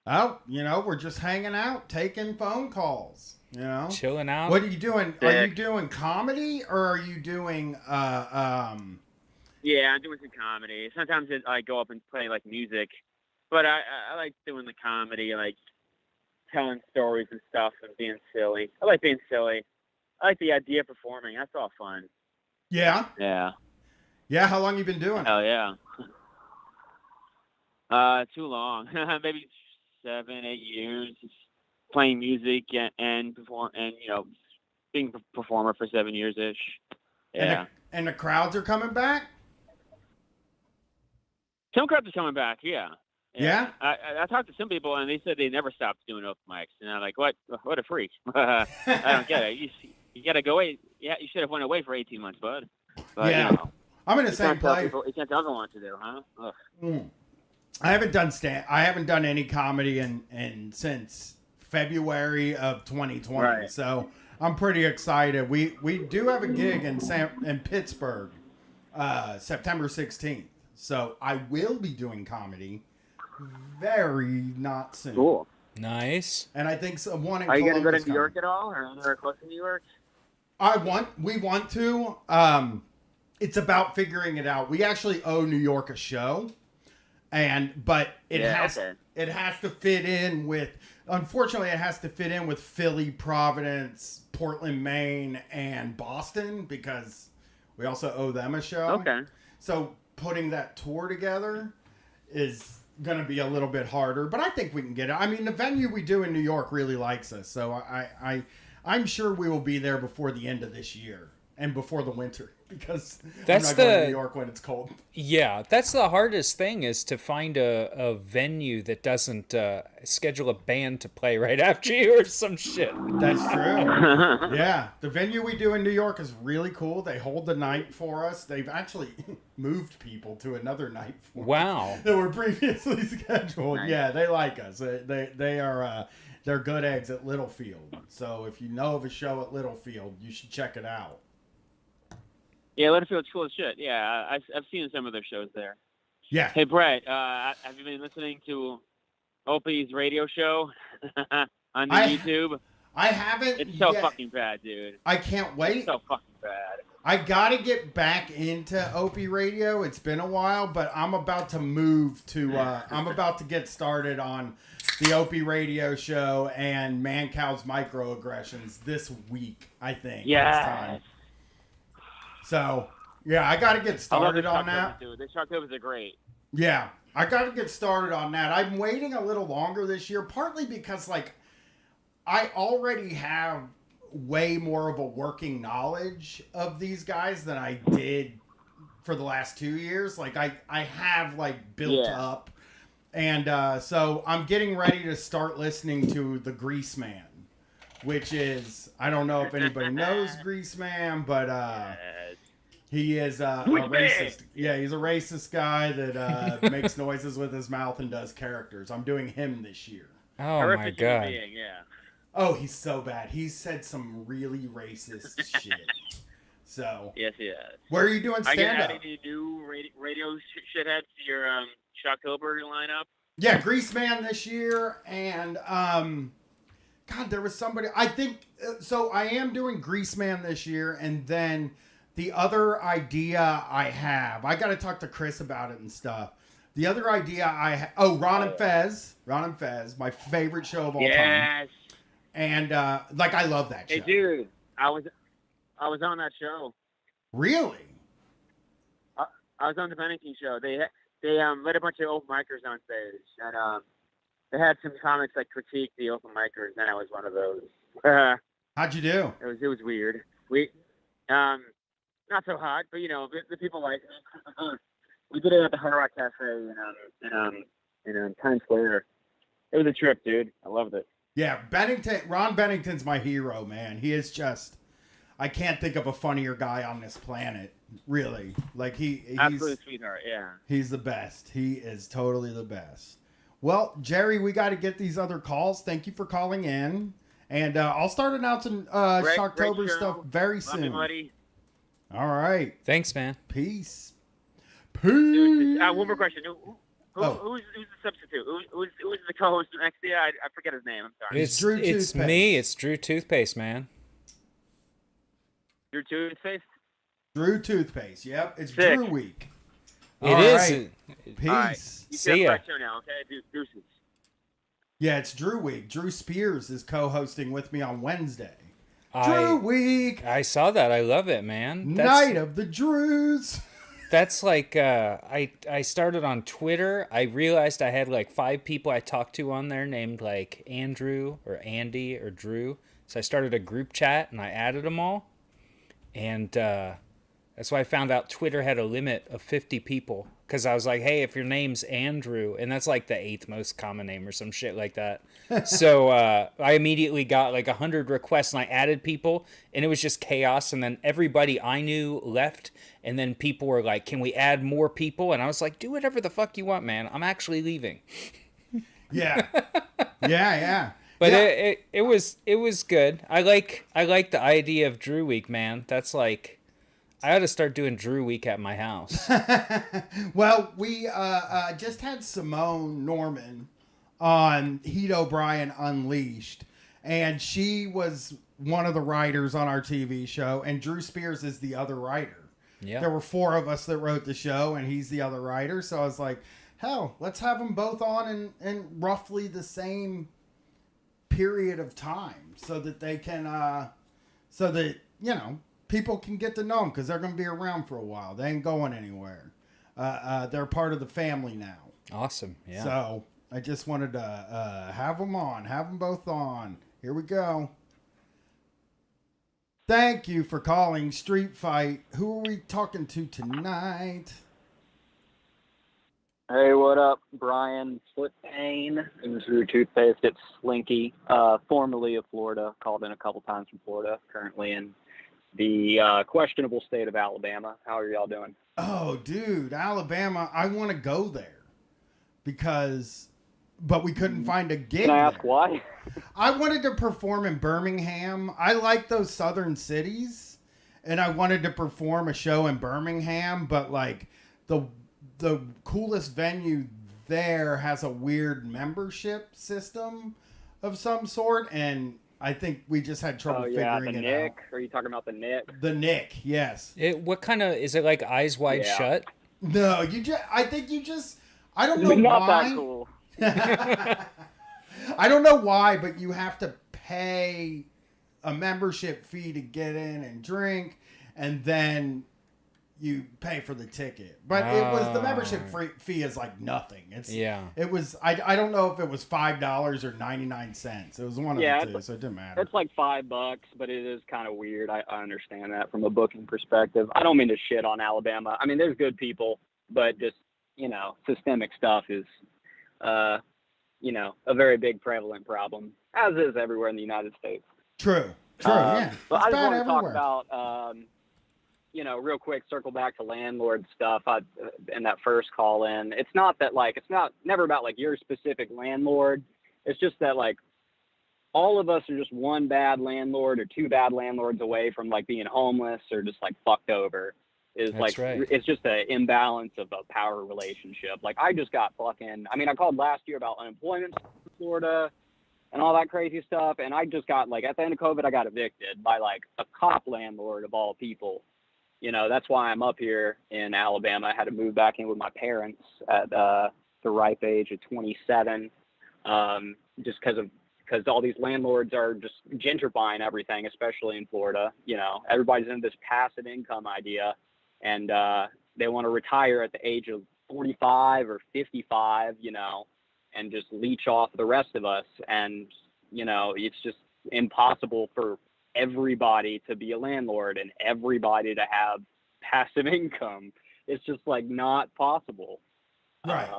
S1: Oh, we're just hanging out, taking phone calls.
S2: Chilling out.
S1: What are you doing? Are you doing comedy or are you doing
S4: Yeah, I'm doing some comedy. Sometimes I go up and play like music, but I like doing the comedy, like telling stories and stuff and being silly. I like being silly. I like the idea of performing. That's all fun.
S1: Yeah.
S4: Yeah.
S1: Yeah. How long you been doing?
S4: Hell yeah. Too long. Maybe 7-8 years. Just playing music and perform and being a performer for 7 years ish. Yeah.
S1: And the crowds are coming back?
S4: Some crowds are coming back, yeah.
S1: Yeah?
S4: I talked to some people and they said they never stopped doing open mics, and I'm like, what? What a freak! I don't get it. You gotta go away. Yeah, you should have went away for 18 months, bud. But
S1: Yeah.
S4: you know,
S1: I'm in the same place.
S4: You can't tell them what to do, huh? Ugh.
S1: I haven't done any comedy in since February of 2020.
S4: Right.
S1: So I'm pretty excited. We do have a gig in Pittsburgh, September 16th. So I will be doing comedy very not soon.
S4: Cool.
S2: Nice.
S1: And I think one in
S4: Are you gonna go to
S1: Columbus
S4: New York at all, or anywhere close to New York?
S1: We want to. It's about figuring it out. We actually owe New York a show, but it has to fit in with. Unfortunately, it has to fit in with Philly, Providence, Portland, Maine, and Boston because we also owe them a show.
S4: Okay. So
S1: putting that tour together is going to be a little bit harder, but I think we can get it. I mean, the venue we do in New York really likes us, so I'm sure we will be there before the end of this year and before the winter because I'm not going to New York when it's cold.
S2: Yeah, that's the hardest thing is to find a venue that doesn't schedule a band to play right after you or some shit.
S1: That's true. Yeah, the venue we do in New York is really cool. They hold the night for us. They've actually moved people to another night for
S2: Wow.
S1: us that were previously scheduled.
S4: Nice.
S1: Yeah, they like us. They are they're good eggs at Littlefield. So if you know of a show at Littlefield, you should check it out.
S4: Yeah, Littlefield's cool as shit. Yeah, I've seen some of their shows there.
S1: Yeah.
S4: Hey, Brett, have you been listening to Opie's radio show on the YouTube?
S1: I haven't.
S4: It's so fucking bad, dude.
S1: I can't wait.
S4: It's so fucking bad.
S1: I gotta get back into Opie Radio. It's been a while, but I'm about to move to. I'm about to get started on the Opie Radio show and Mancow's Microaggressions this week. I think.
S4: Yeah.
S1: So yeah, I gotta get started on that.
S4: The Chuck Overs are great.
S1: Yeah, I gotta get started on that. I'm waiting a little longer this year, partly because like I already have way more of a working knowledge of these guys than I did for the last 2 years. Like I have like built up, and so I'm getting ready to start listening to the Grease Man, which is I don't know if anybody knows Grease Man, but he is a racist. Yeah, he's a racist guy that makes noises with his mouth and does characters. I'm doing him this year.
S2: Oh my god.
S4: Being, yeah.
S1: Oh, he's so bad. He said some really racist shit. So.
S4: Yes, he is.
S1: Where are you doing stand-up?
S4: Are you adding any new radio shitheads to your Shocktober lineup?
S1: Yeah, Grease Man this year, and God, there was somebody. I think so. I am doing Grease Man this year, and then the other idea I have, I got to talk to Chris about it and stuff. The other idea Ron and Fez, my favorite show of all time.
S4: Yes.
S1: And like I love that show.
S4: Hey, dude, I was on that show.
S1: Really?
S4: I was on the Bennington show. They let a bunch of open micers on stage, and they had some comics like critique the open micers, and I was one of those.
S1: How'd you do?
S4: It was weird. We not so hot, but you know the people like it. We did it at the Hard Rock Cafe in Times Square. It was a trip, dude. I loved it.
S1: Yeah, Ron Bennington's my hero, man. He is just, I can't think of a funnier guy on this planet, really. Like he's
S4: absolute sweetheart, yeah.
S1: He's the best. He is totally the best. Well, Jerry, we got to get these other calls. Thank you for calling in, and I'll start announcing Shocktober stuff very soon.
S4: Love you, buddy.
S1: All right.
S2: Thanks, man.
S1: Peace.
S4: Dude, one more question. Who's the substitute? Who's the co-host next year? I forget his name. I'm sorry.
S2: It's me. It's Drew Toothpaste, man.
S4: Drew Toothpaste?
S1: Drew Toothpaste. Yep. It's
S4: Sick.
S1: Drew week.
S2: It is.
S1: Right. Peace.
S4: Right. You
S2: See ya.
S4: show now, okay? Deuces.
S1: Yeah, it's Drew week. Drew Spears is co-hosting with me on Wednesday. Drew week.
S2: I saw that. I love it, man.
S1: Night of the Drews.
S2: That's like I started on Twitter. I realized I had like 5 people I talked to on there named like Andrew or Andy or Drew. So I started a group chat and I added them all. And That's why I found out Twitter had a limit of 50 people. Because I was like, hey, if your name's Andrew, and that's like the 8th most common name or some shit like that. So I immediately got like 100 requests and I added people and it was just chaos. And then everybody I knew left. And then people were like, can we add more people? And I was like, do whatever the fuck you want, man. I'm actually leaving.
S1: Yeah. Yeah.
S2: But
S1: yeah.
S2: it was good. I like the idea of Drew Week, man. That's like, I ought to start doing Drew Week at my house.
S1: Well, we just had Simone Norman on Heat O'Brien Unleashed, and she was one of the writers on our TV show, and Drew Spears is the other writer.
S2: Yeah.
S1: There were 4 of us that wrote the show, and he's the other writer, so I was like, hell, let's have them both on in roughly the same period of time so that they can, so that, you know, people can get to know them because they're going to be around for a while. They ain't going anywhere. They're part of the family now.
S2: Awesome. Yeah.
S1: So I just wanted to have them on, have them both on. Here we go. Thank you for calling Street Fight. Who are we talking to tonight?
S5: Hey, what up? Brian Footpain. And Drew Toothpaste. It's Slinky, formerly of Florida. Called in a couple times from Florida. Currently in the questionable state of Alabama. How are y'all doing?
S1: Oh, dude, Alabama. I want to go there but we couldn't find a gig.
S5: Can I ask
S1: there.
S5: why?
S1: I wanted to perform in Birmingham. I like those southern cities, and I wanted to perform a show in Birmingham, but like the coolest venue there has a weird membership system of some sort, and I think we just had trouble figuring it
S5: Nick.
S1: out.
S5: Are you talking about the Nick?
S1: The Nick, yes.
S2: What kind of, is it like Eyes Wide Shut?
S1: No, I don't know
S5: Not
S1: why.
S5: that cool.
S1: I don't know why, but you have to pay a membership fee to get in and drink, and then you pay for the ticket. But it was the membership fee is like nothing. It was I don't know if it was $5 or 99 cents. It was one of the two, so it didn't matter.
S5: It's like $5, but it is kind of weird. I understand that from a booking perspective. I don't mean to shit on Alabama. I mean, there's good people, but just, you know, systemic stuff is you know, a very big prevalent problem, as is everywhere in the United States.
S1: True, yeah.
S5: But I just want to
S1: everywhere.
S5: talk about, you know, real quick, circle back to landlord stuff in that first call in. It's not that, like, never about, like, your specific landlord. It's just that, like, all of us are just one bad landlord or 2 bad landlords away from, like, being homeless or just, like, fucked over.
S2: That's right.
S5: It's just an imbalance of a power relationship. Like, I just got I called last year about unemployment in Florida and all that crazy stuff. And I just got, like, at the end of COVID, I got evicted by, like, a cop landlord of all people. You know, that's why I'm up here in Alabama. I had to move back in with my parents at the ripe age of 27, just because all these landlords are just gentrifying everything, especially in Florida. You know, everybody's into this passive income idea. And they want to retire at the age of 45 or 55, you know, and just leech off the rest of us. And, you know, it's just impossible for everybody to be a landlord and everybody to have passive income. It's just, like, not possible.
S1: Right.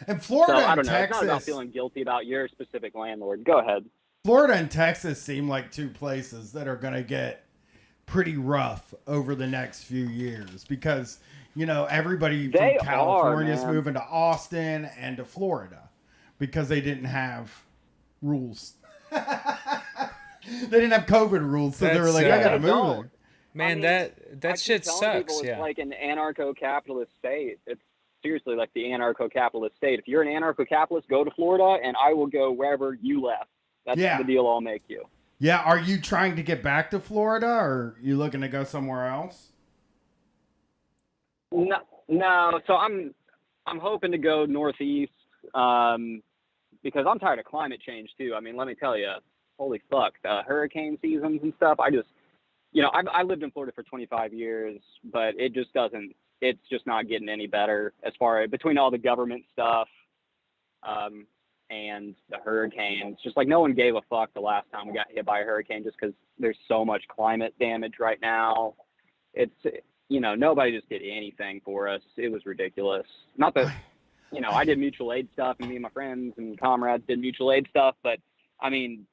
S1: And Florida
S5: so, I don't
S1: and
S5: know.
S1: Texas.
S5: It's not about feeling guilty about your specific landlord. Go ahead.
S1: Florida and Texas seem like 2 places that are going to get pretty rough over the next few years because, you know, everybody from California is moving to Austin and to Florida because they didn't have rules. They didn't have COVID rules, so they were like, I gotta move there.
S2: Man, that shit sucks.
S5: It's like an anarcho-capitalist state. It's seriously like the anarcho-capitalist state. If you're an anarcho-capitalist, go to Florida, and I will go wherever you left. That's the deal I'll make you.
S1: Yeah, are you trying to get back to Florida, or are you looking to go somewhere else?
S5: No. So I'm hoping to go northeast because I'm tired of climate change too. I mean, let me tell you, holy fuck, hurricane seasons and stuff. I just, you know, I lived in Florida for 25 years, but it just doesn't. It's just not getting any better as far as between all the government stuff. And the hurricanes, just like no one gave a fuck the last time we got hit by a hurricane just because there's so much climate damage right now. It's nobody just did anything for us. It was ridiculous. Not that, I did mutual aid stuff, and me and my friends and comrades did mutual aid stuff, but I mean,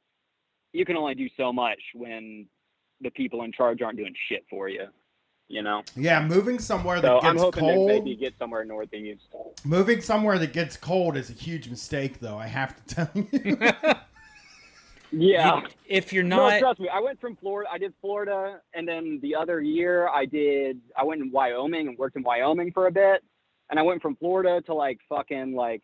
S5: you can only do so much when the people in charge aren't doing shit for you,
S1: Yeah, moving somewhere that
S5: So I'm
S1: gets
S5: hoping
S1: cold.
S5: to maybe get somewhere northeast.
S1: Moving somewhere that gets cold is a huge mistake, though. I have to tell you.
S5: Yeah.
S2: If you're
S5: No,
S2: not,
S5: trust me. I went from Florida. I did Florida, and then the other year I went in Wyoming and worked in Wyoming for a bit, and I went from Florida to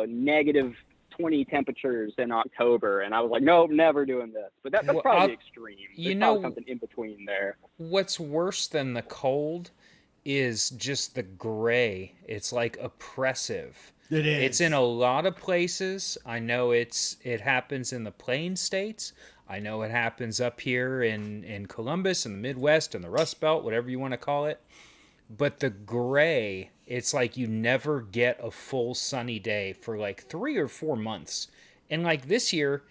S5: negative 20 temperatures in October, and I was like, nope, never doing this. But that's probably extreme. There's probably something in between there.
S2: what's worse than the cold is just the gray. It's like oppressive.
S1: It is.
S2: It's in a lot of places. I know it happens in the Plain States. I know it happens up here in Columbus, in the Midwest, in the Rust Belt, whatever you want to call it. But the gray, it's like you never get a full sunny day for like 3 or 4 months. And like this year,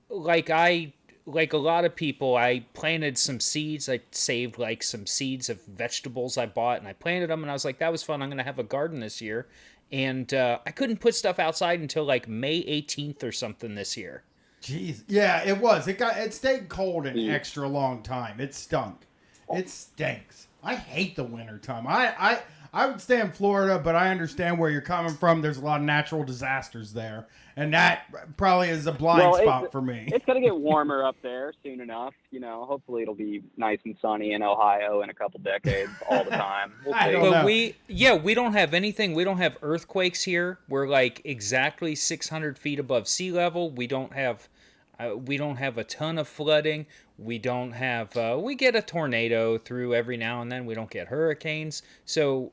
S2: like a lot of people, I planted some seeds. I saved like some seeds of vegetables I bought, and I planted them, and I was like, that was fun. I'm going to have a garden this year. And I couldn't put stuff outside until like May 18th or something this year.
S1: Jeez. Yeah, it was. It stayed cold an extra long time. It stunk. It stinks. I hate the winter time. I would stay in Florida, but I understand where you're coming from. There's a lot of natural disasters there, and that probably is a blind spot for me.
S5: It's going to get warmer up there soon enough. Hopefully it'll be nice and sunny in Ohio in a couple decades all the time. We'll see.
S2: But we don't have anything. We don't have earthquakes here. We're like exactly 600 feet above sea level. We don't have a ton of flooding. We don't have, we get a tornado through every now and then. We don't get hurricanes. So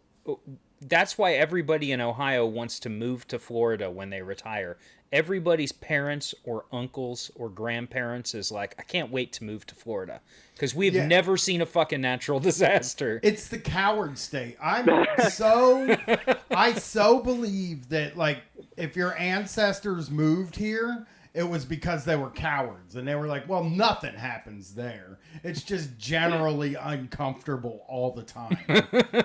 S2: that's why everybody in Ohio wants to move to Florida when they retire. Everybody's parents or uncles or grandparents is like, I can't wait to move to Florida because we've never seen a fucking natural disaster.
S1: It's the coward state. I so believe that, like, if your ancestors moved here, it was because they were cowards, and they were like, well, nothing happens there. It's just generally uncomfortable all the time.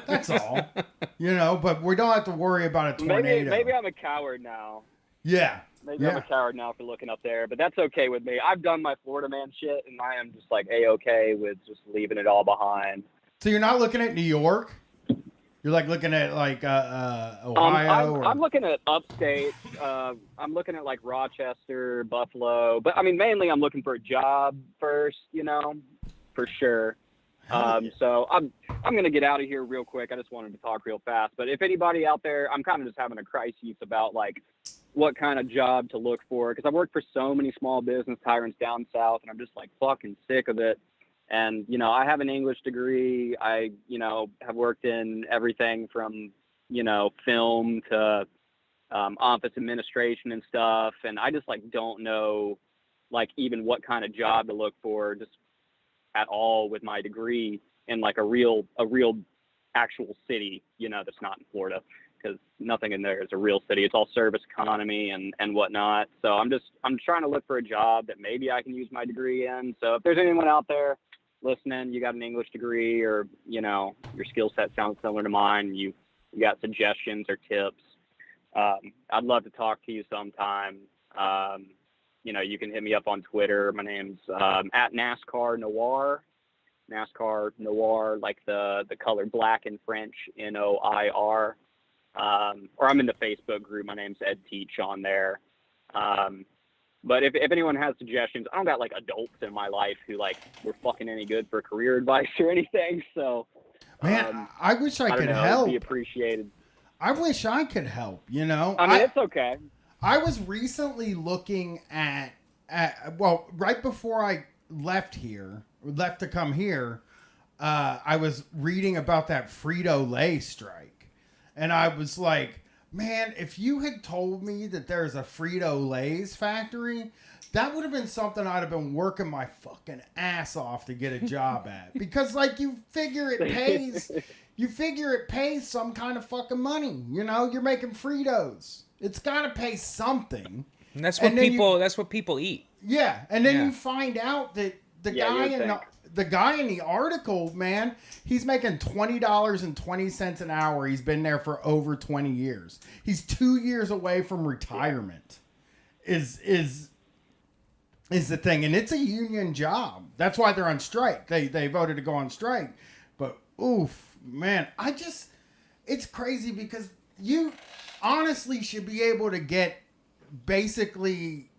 S1: That's all. But we don't have to worry about a tornado.
S5: Maybe I'm a coward now.
S1: Yeah.
S5: Maybe I'm a coward now for looking up there, but that's okay with me. I've done my Florida man shit, and I am just like A-okay with just leaving it all behind.
S1: So you're not looking at New York? You're like looking at like Ohio?
S5: I'm looking at upstate. I'm looking at like Rochester, Buffalo. But I mean, mainly I'm looking for a job first, for sure. So I'm going to get out of here real quick. I just wanted to talk real fast. But if anybody out there, I'm kind of just having a crisis about like what kind of job to look for. Because I've worked for so many small business tyrants down south, and I'm just like fucking sick of it. And, I have an English degree. I, have worked in everything from, film to office administration and stuff. And I just don't know, even what kind of job to look for just at all with my degree in a real actual city, that's not in Florida, because nothing in there is a real city. It's all service economy and whatnot. So I'm trying to look for a job that maybe I can use my degree in. So if there's anyone out there listening, you got an English degree, or your skill set sounds similar to mine, you got suggestions or tips, I'd love to talk to you sometime. You can hit me up on Twitter. My name's at NASCAR Noir, like the color black in French, NOIR. Or I'm in the Facebook group. My name's Ed Teach on there. But if anyone has suggestions, I don't got adults in my life who were fucking any good for career advice or anything. So,
S1: man, I wish I could help.
S5: It'd be appreciated.
S1: I wish I could help.
S5: I mean, it's okay.
S1: I was recently looking at right before I left to come here, I was reading about that Frito-Lay strike, and I was like, man, if you had told me that there's a Frito-Lay's factory, that would have been something I'd have been working my fucking ass off to get a job at. Because, you figure it pays some kind of fucking money. You're making Fritos. It's got to pay something.
S2: And that's what people eat.
S1: Yeah, and then you find out that the guy in the article, man, he's making $20.20 an hour. He's been there for over 20 years. He's 2 years away from retirement. Is the thing, and it's a union job. That's why they're on strike. They voted to go on strike. But oof, man, it's crazy because you honestly should be able to get basically.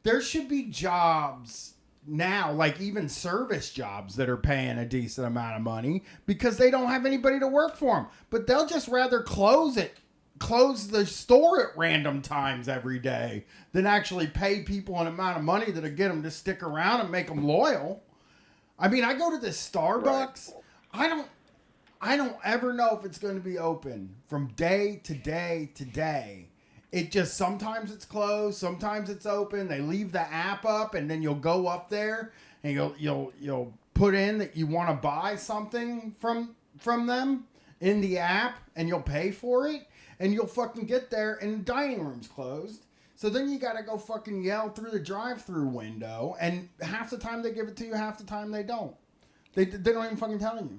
S1: There should be jobs now, like even service jobs that are paying a decent amount of money because they don't have anybody to work for them. But they'll just rather close the store at random times every day than actually pay people an amount of money that'll get them to stick around and make them loyal. I mean, I go to this Starbucks. Right. I don't ever know if it's going to be open from day to day to day. It just, sometimes it's closed, sometimes it's open. They leave the app up, and then you'll go up there and you'll put in that you want to buy something from them in the app, and you'll pay for it, and you'll fucking get there and the dining room's closed. So then you got to go fucking yell through the drive-through window, and half the time they give it to you, half the time they don't. They don't even fucking tell you.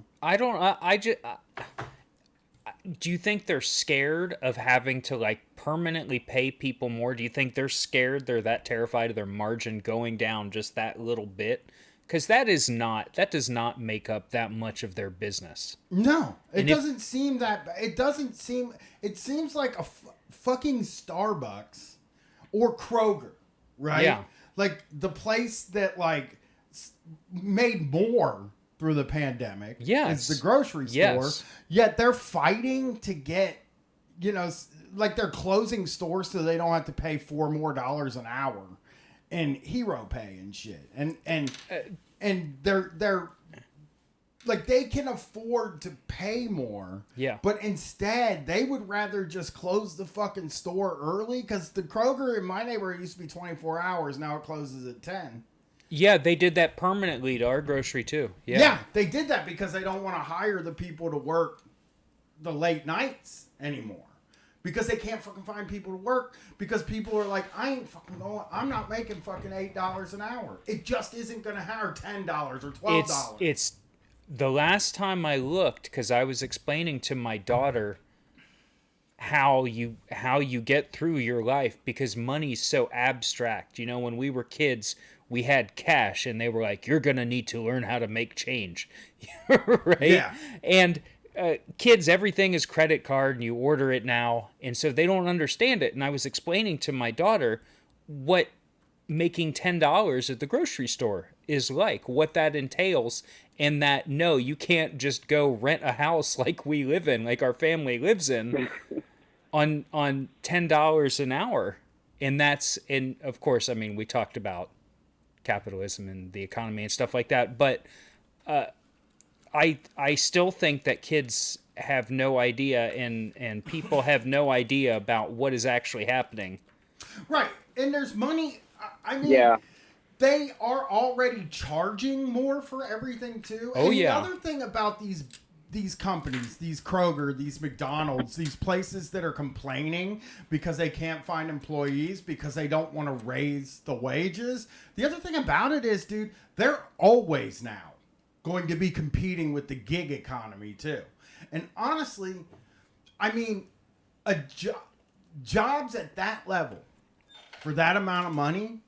S2: Do you think they're scared of having to like permanently pay people more? Do you think they're scared? They're that terrified of their margin going down just that little bit? Because that does not make up that much of their business.
S1: No, it doesn't seem that. It doesn't seem. It seems like a fucking Starbucks or Kroger, right?
S2: Yeah.
S1: Like the place that like made more through the pandemic.
S2: Yes.
S1: Is the grocery store.
S2: Yes.
S1: Yet they're fighting to get, like they're closing stores so they don't have to pay $4 more an hour in hero pay and shit. And they're like, they can afford to pay more.
S2: Yeah.
S1: But instead, they would rather just close the fucking store early, because the Kroger in my neighborhood used to be 24 hours. Now it closes at 10.
S2: Yeah, they did that permanently to our grocery too.
S1: Yeah, they did that because they don't want to hire the people to work the late nights anymore. Because they can't fucking find people to work, because people are like, I ain't fucking going, I'm not making fucking $8 an hour. It just isn't going to hire $10 or $12.
S2: It's the last time I looked, because I was explaining to my daughter how you get through your life, because money's so abstract. When we were kids, we had cash, and they were like, you're going to need to learn how to make change. Right?
S1: Yeah.
S2: And kids, everything is credit card, and you order it now. And so they don't understand it. And I was explaining to my daughter what making $10 at the grocery store is like, what that entails. And that, no, you can't just go rent a house like we live in, like our family lives in, on $10 an hour. And of course, I mean, we talked about capitalism and the economy and stuff like that, but I still think that kids have no idea, and people have no idea about what is actually happening.
S1: Right, and there's money. I mean,
S5: yeah.
S1: They are already charging more for everything too.
S2: Oh,
S1: and
S2: yeah.
S1: The other thing about these companies, these Kroger, these McDonald's, these places that are complaining because they can't find employees because they don't want to raise the wages. The other thing about it is, dude, they're always now going to be competing with the gig economy too. And honestly, I mean, jobs at that level for that amount of money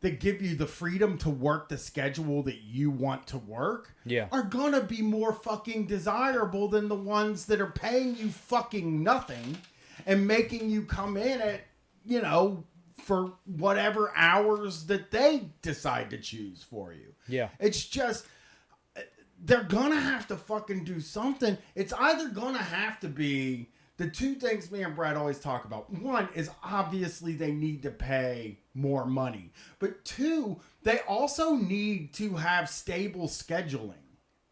S1: that give you the freedom to work the schedule that you want to work, are gonna be more fucking desirable than the ones that are paying you fucking nothing and making you come in at, for whatever hours that they decide to choose for you.
S2: Yeah.
S1: It's just, they're gonna have to fucking do something. It's either gonna have to be the two things me and Brad always talk about. One is obviously they need to pay more money. But two, they also need to have stable scheduling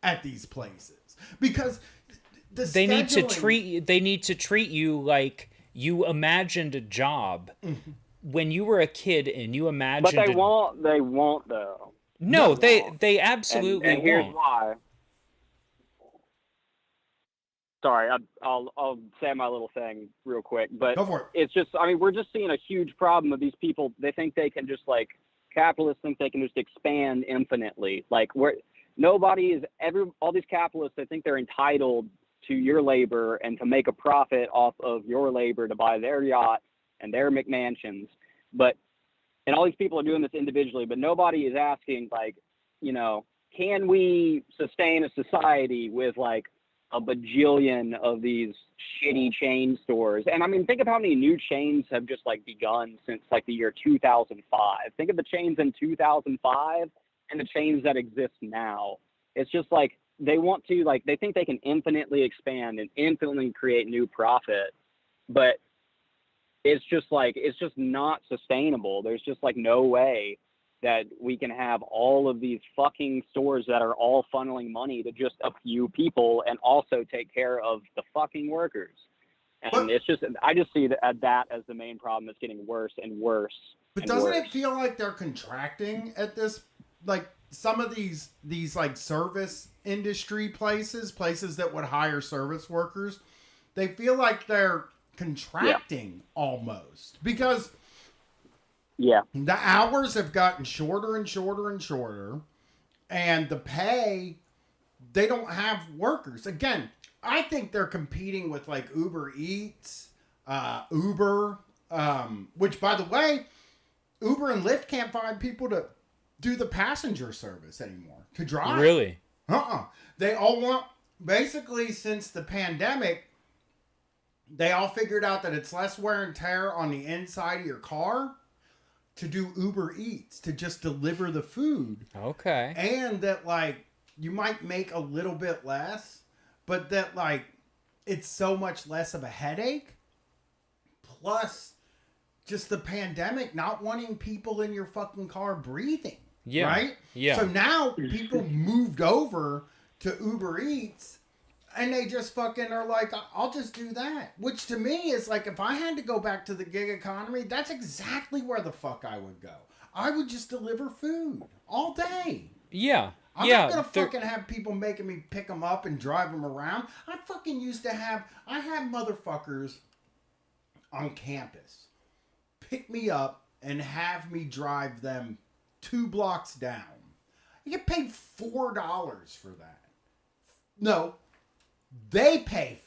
S1: at these places. Because they need
S2: to treat you like you imagined a job when you were a kid, and you imagined.
S5: But they won't though.
S2: No, they absolutely
S5: and here's
S2: won't.
S5: why. Sorry, I'll say my little thing real quick, but
S1: go for it.
S5: It's just, I mean, we're just seeing a huge problem with these people. They think they can just like capitalists think they can just expand infinitely. Like all these capitalists, they think they're entitled to your labor and to make a profit off of your labor to buy their yacht and their McMansions. And all these people are doing this individually, but nobody is asking, like, can we sustain a society with like a bajillion of these shitty chain stores? And I mean, think of how many new chains have just like begun since like the year 2005. Think of the chains in 2005 and the chains that exist now. It's just like they think they can infinitely expand and infinitely create new profit, but it's just not sustainable. There's just like no way that we can have all of these fucking stores that are all funneling money to just a few people and also take care of the fucking workers. And I just see that as the main problem that's getting worse and worse.
S1: But doesn't it feel like they're contracting at this, like some of these like service industry places that would hire service workers, they feel like they're contracting almost, because the hours have gotten shorter and shorter and shorter, and the pay, they don't have workers. Again, I think they're competing with like Uber Eats, Uber, which by the way, Uber and Lyft can't find people to do the passenger service anymore, to drive.
S2: Really?
S1: They all want, basically since the pandemic, they all figured out that it's less wear and tear on the inside of your car to do Uber Eats, to just deliver the food.
S2: Okay.
S1: And that like you might make a little bit less, but that like it's so much less of a headache. Plus just the pandemic, not wanting people in your fucking car breathing.
S2: Yeah.
S1: Right?
S2: Yeah.
S1: So now people moved over to Uber Eats, and they just fucking are like, I'll just do that. Which to me is like, if I had to go back to the gig economy, that's exactly where the fuck I would go. I would just deliver food all day.
S2: Yeah.
S1: I'm not going to fucking have people making me pick them up and drive them around. I had motherfuckers on campus pick me up and have me drive them 2 blocks down. You get paid $4 for that. No. They pay $4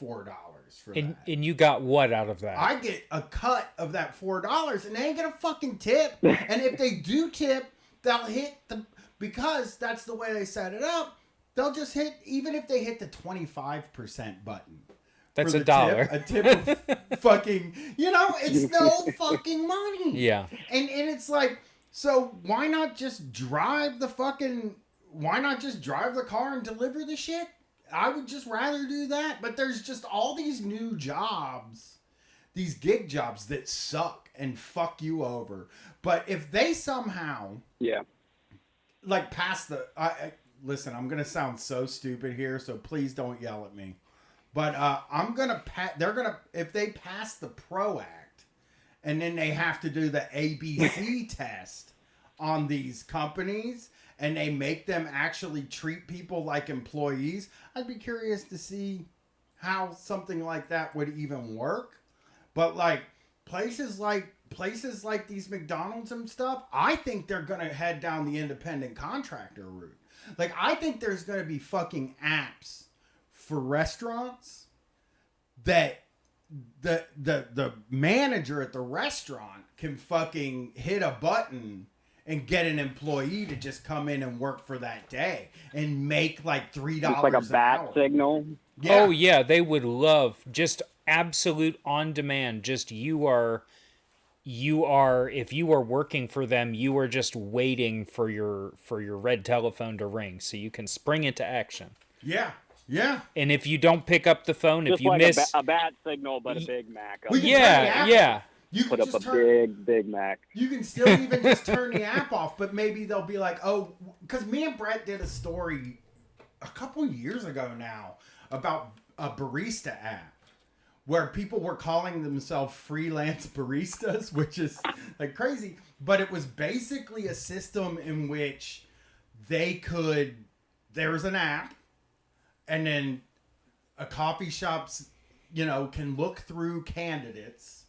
S1: for that.
S2: And you got what out of that?
S1: I get a cut of that $4, and they ain't gonna fucking tip. And if they do tip, they'll hit because that's the way they set it up. They'll just hit, even if they hit the 25% button.
S2: That's $1.
S1: A tip of fucking, it's no fucking money.
S2: Yeah.
S1: And it's like, so why not just drive the car and deliver the shit? I would just rather do that. But there's just all these new jobs, these gig jobs that suck and fuck you over. But if they somehow, like pass the, listen, I'm gonna sound so stupid here, so please don't yell at me. But if they pass the PRO Act, and then they have to do the ABC test on these companies, and they make them actually treat people like employees, I'd be curious to see how something like that would even work. But like places like these McDonald's and stuff, I think they're going to head down the independent contractor route. Like, I think there's going to be fucking apps for restaurants that the manager at the restaurant can fucking hit a button and get an employee to just come in and work for that day and make like $3
S5: it's like a bat
S1: hour.
S5: signal.
S1: Yeah.
S2: Oh yeah, they would love just absolute on demand. Just you are if you are working for them, you are just waiting for your red telephone to ring so you can spring into action.
S1: Yeah. Yeah.
S2: And if you don't pick up the phone,
S5: Just
S2: if you
S5: like
S2: miss
S5: a bat signal, but a Big Mac.
S2: yeah.
S5: You put up a big Mac.
S1: You can still even just turn the app off, but maybe they'll be like, oh, because me and Brett did a story a couple years ago now about a barista app where people were calling themselves freelance baristas, which is like crazy. But it was basically a system in which there was an app, and then a coffee shop's, can look through candidates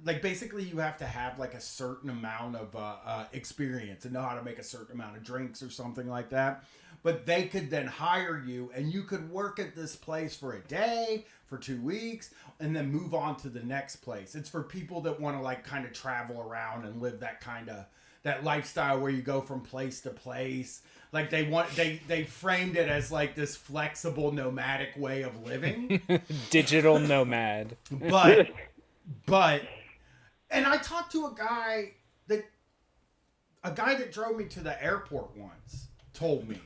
S1: like basically you have to have like a certain amount of experience and know how to make a certain amount of drinks or something like that. But they could then hire you and you could work at this place for a day, for 2 weeks, and then move on to the next place. It's for people that want to like kind of travel around and live that kind of that lifestyle where you go from place to place. Like they framed it as like this flexible nomadic way of living.
S2: Digital nomad.
S1: But and I talked to a guy that drove me to the airport once told me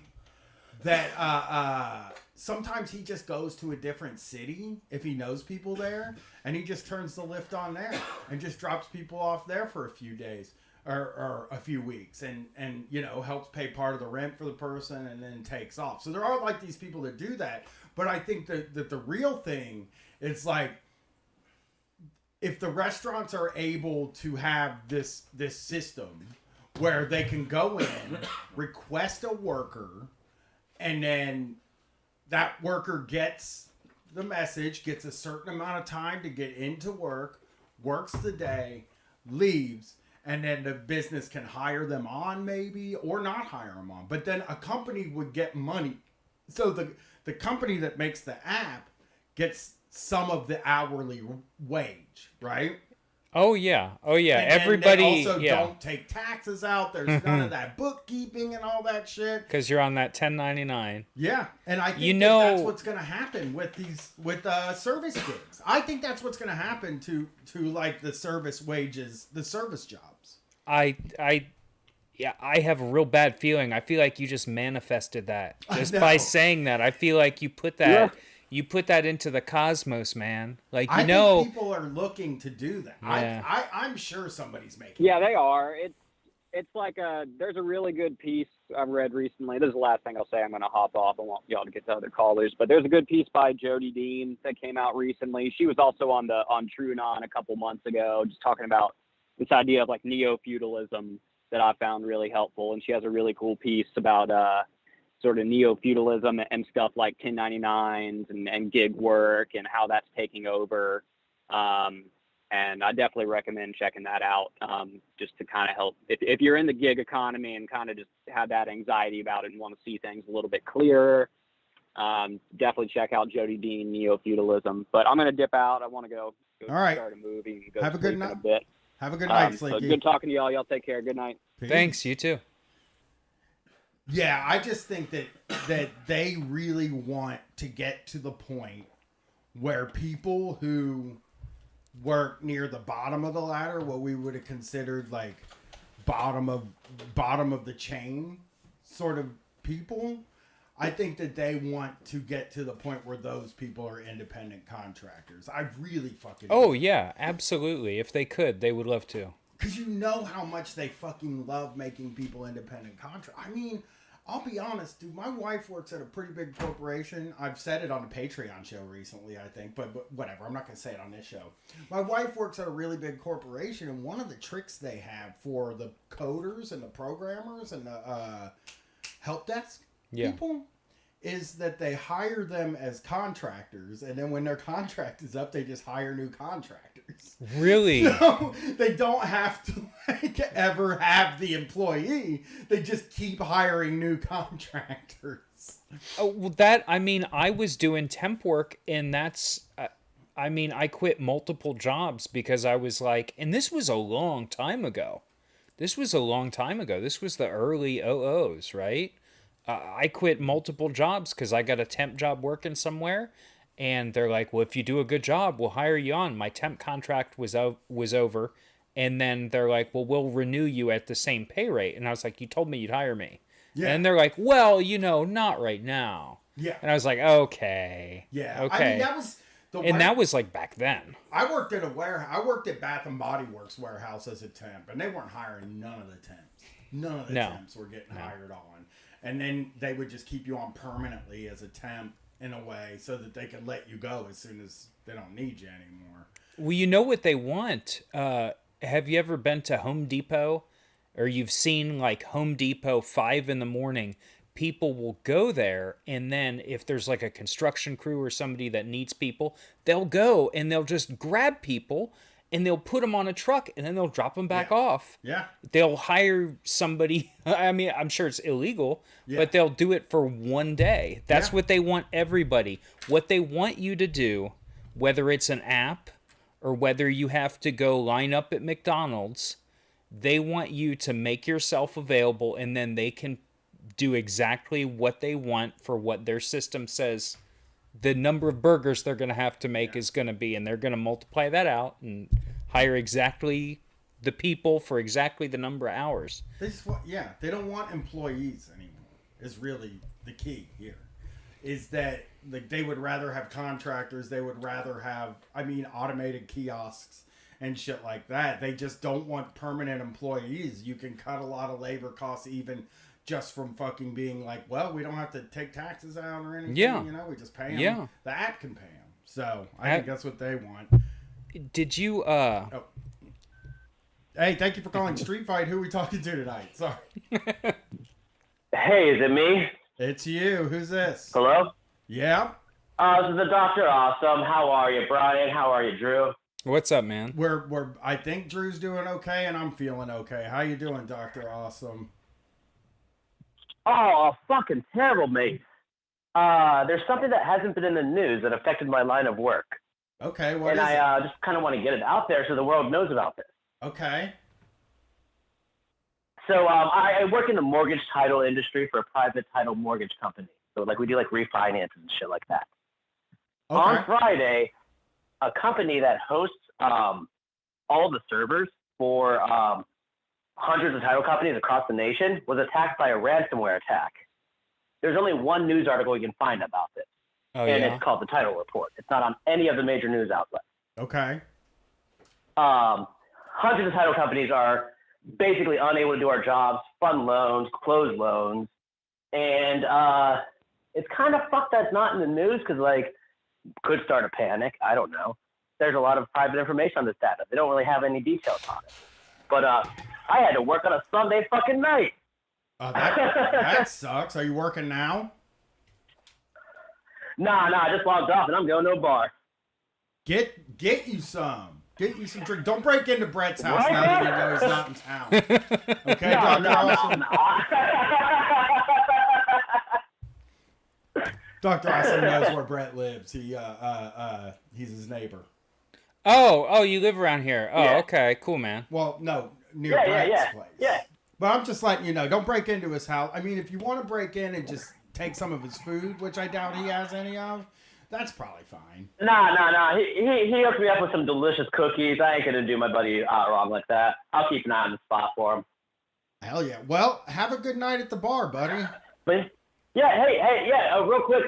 S1: that sometimes he just goes to a different city if he knows people there, and he just turns the lift on there and just drops people off there for a few days or a few weeks, and you know, helps pay part of the rent for the person and then takes off. So there are like these people that do that, but I think that the real thing is like, if the restaurants are able to have this system where they can go in, request a worker, and then that worker gets the message, gets a certain amount of time to get into work, works the day, leaves, and then the business can hire them on maybe, or not hire them on. But then a company would get money. So the company that makes the app gets some of the hourly wage, right?
S2: Oh yeah.
S1: And
S2: Everybody
S1: they also don't take taxes out. There's none of that bookkeeping and all that shit.
S2: Because you're on that 1099.
S1: Yeah, and I think
S2: You know-
S1: that's what's going to happen with service gigs. I think that's what's going to happen to like the service wages, the service jobs.
S2: I have a real bad feeling. I feel like you just manifested that just by saying that. I feel like you put that.
S3: Yeah.
S2: You put that into the cosmos, man. Like,
S1: I think people are looking to do that.
S2: Yeah.
S1: I'm sure somebody's making.
S5: Yeah, they are. It's like there's a really good piece I've read recently. This is the last thing I'll say. I'm going to hop off. I want y'all to get to other callers. But there's a good piece by Jody Dean that came out recently. She was also on TrueNon a couple months ago, just talking about this idea of like neo-feudalism that I found really helpful. And she has a really cool piece about sort of neo-feudalism and stuff like 1099s and gig work and how that's taking over. And I definitely recommend checking that out, just to kind of help. If you're in the gig economy and kind of just have that anxiety about it and want to see things a little bit clearer, definitely check out Jody Dean, Neo-Feudalism. But I'm going to dip out. I want to go
S1: All right.
S5: start a movie and go
S1: Have a good
S5: sleep in
S1: night.
S5: a bit.
S1: Have a good night,
S5: So
S1: Sleepy.
S5: good talking to y'all. Y'all take care. Good night.
S1: Peace.
S2: Thanks, you too.
S1: Yeah, I just think that they really want to get to the point where people who work near the bottom of the ladder, what we would have considered like bottom of the chain sort of people, I think that they want to get to the point where those people are independent contractors. I really fucking
S2: Oh yeah, absolutely. If they could, they would love to.
S1: because you know how much they fucking love making people independent contract. I mean, I'll be honest, dude. My wife works at a pretty big corporation. I've said it on a Patreon show recently, I think, but whatever. I'm not gonna say it on this show. My wife works at a really big corporation, and one of the tricks they have for the coders and the programmers and the help desk people is that they hire them as contractors, and then when their contract is up, they just hire new contractors.
S2: Really?
S1: So they don't have to like ever have the employee. They just keep hiring new contractors.
S2: Oh, well, I was doing temp work, and that's, I quit multiple jobs because I was like, and this was a long time ago. This was the early 00s, right? I quit multiple jobs because I got a temp job working somewhere, and they're like, well, if you do a good job, we'll hire you on. My temp contract was over, and then they're like, well, we'll renew you at the same pay rate. And I was like, you told me you'd hire me. Yeah. And they're like, well, not right now. Yeah. And I was like, okay.
S1: Yeah.
S2: Okay.
S1: I mean, that was
S2: that was like back then.
S1: I worked at a warehouse. I worked at Bath and Body Works warehouse as a temp, and they weren't hiring none of the temps. None of the temps were getting hired on. And then they would just keep you on permanently as a temp in a way so that they could let you go as soon as they don't need you anymore.
S2: Well, you know what they want. Have you ever been to Home Depot, or you've seen like Home Depot 5 a.m? People will go there, and then if there's like a construction crew or somebody that needs people, they'll go and they'll just grab people and they'll put them on a truck and then they'll drop them back off.
S1: Yeah.
S2: They'll hire somebody. I mean, I'm sure it's illegal,
S1: Yeah.
S2: but they'll do it for one day. That's
S1: Yeah.
S2: what they want everybody. What they want you to do, whether it's an app or whether you have to go line up at McDonald's, they want you to make yourself available, and then they can do exactly what they want for what their system says the number of burgers they're going to have to make is going to be, and they're going to multiply that out and hire exactly the people for exactly the number of hours.
S1: They just want, they don't want employees anymore. Is really the key here. Is that like they would rather have contractors? They would rather have, automated kiosks and shit like that. They just don't want permanent employees. You can cut a lot of labor costs even just from fucking being like, well, we don't have to take taxes out or anything.
S2: Yeah.
S1: We just pay them.
S2: Yeah.
S1: The app can pay them. So I think that's what they want.
S2: Did you,
S1: Oh. Hey, thank you for calling Street Fight. Who are we talking to tonight? Sorry.
S6: Hey, is it me?
S1: It's you. Who's this?
S6: Hello?
S1: Yeah.
S6: This is the Dr. Awesome. How are you, Brian? How are you, Drew?
S2: what's up, man?
S1: I think Drew's doing okay and I'm feeling okay. How you doing, Dr. Awesome?
S6: Oh, fucking terrible, mate. There's something that hasn't been in the news that affected my line of work.
S1: Okay, what
S6: and
S1: is
S6: I just kind of want to get it out there so the world knows about this.
S1: it? Okay.
S6: So I work in the mortgage title industry for a private title mortgage company. So we do refinances and shit like that.
S1: Okay.
S6: On Friday, a company that hosts all the servers for hundreds of title companies across the nation was attacked by a ransomware attack. There's only one news article you can find about this, it's called the Title Report. It's not on any of the major news outlets.
S1: Okay.
S6: Hundreds of title companies are basically unable to do our jobs, fund loans, close loans, and it's kind of fucked that's not in the news because could start a panic. I don't know. There's a lot of private information on this data. They don't really have any details on it. But I had to work on a Sunday fucking night.
S1: That sucks. Are you working now?
S6: Nah, I just logged off and I'm going to a bar.
S1: Get you some. Get you some drink. Don't break into Brett's house
S6: Right?
S1: now that you know he's not in town. Okay, Dr. Awesome? Dr. Awesome knows where Brett lives. He's his neighbor.
S2: Oh, you live around here. Oh,
S6: Yeah.
S2: Okay, cool, man.
S1: Well, no, near Brett's place.
S6: Yeah.
S1: But I'm just letting you know, don't break into his house. If you want to break in and just take some of his food, which I doubt he has any of, that's probably fine.
S6: Nah. He hooked me up with some delicious cookies. I ain't gonna do my buddy wrong like that. I'll keep an eye on the spot for him.
S1: Hell yeah. Well, have a good night at the bar, buddy.
S6: But yeah, real quick,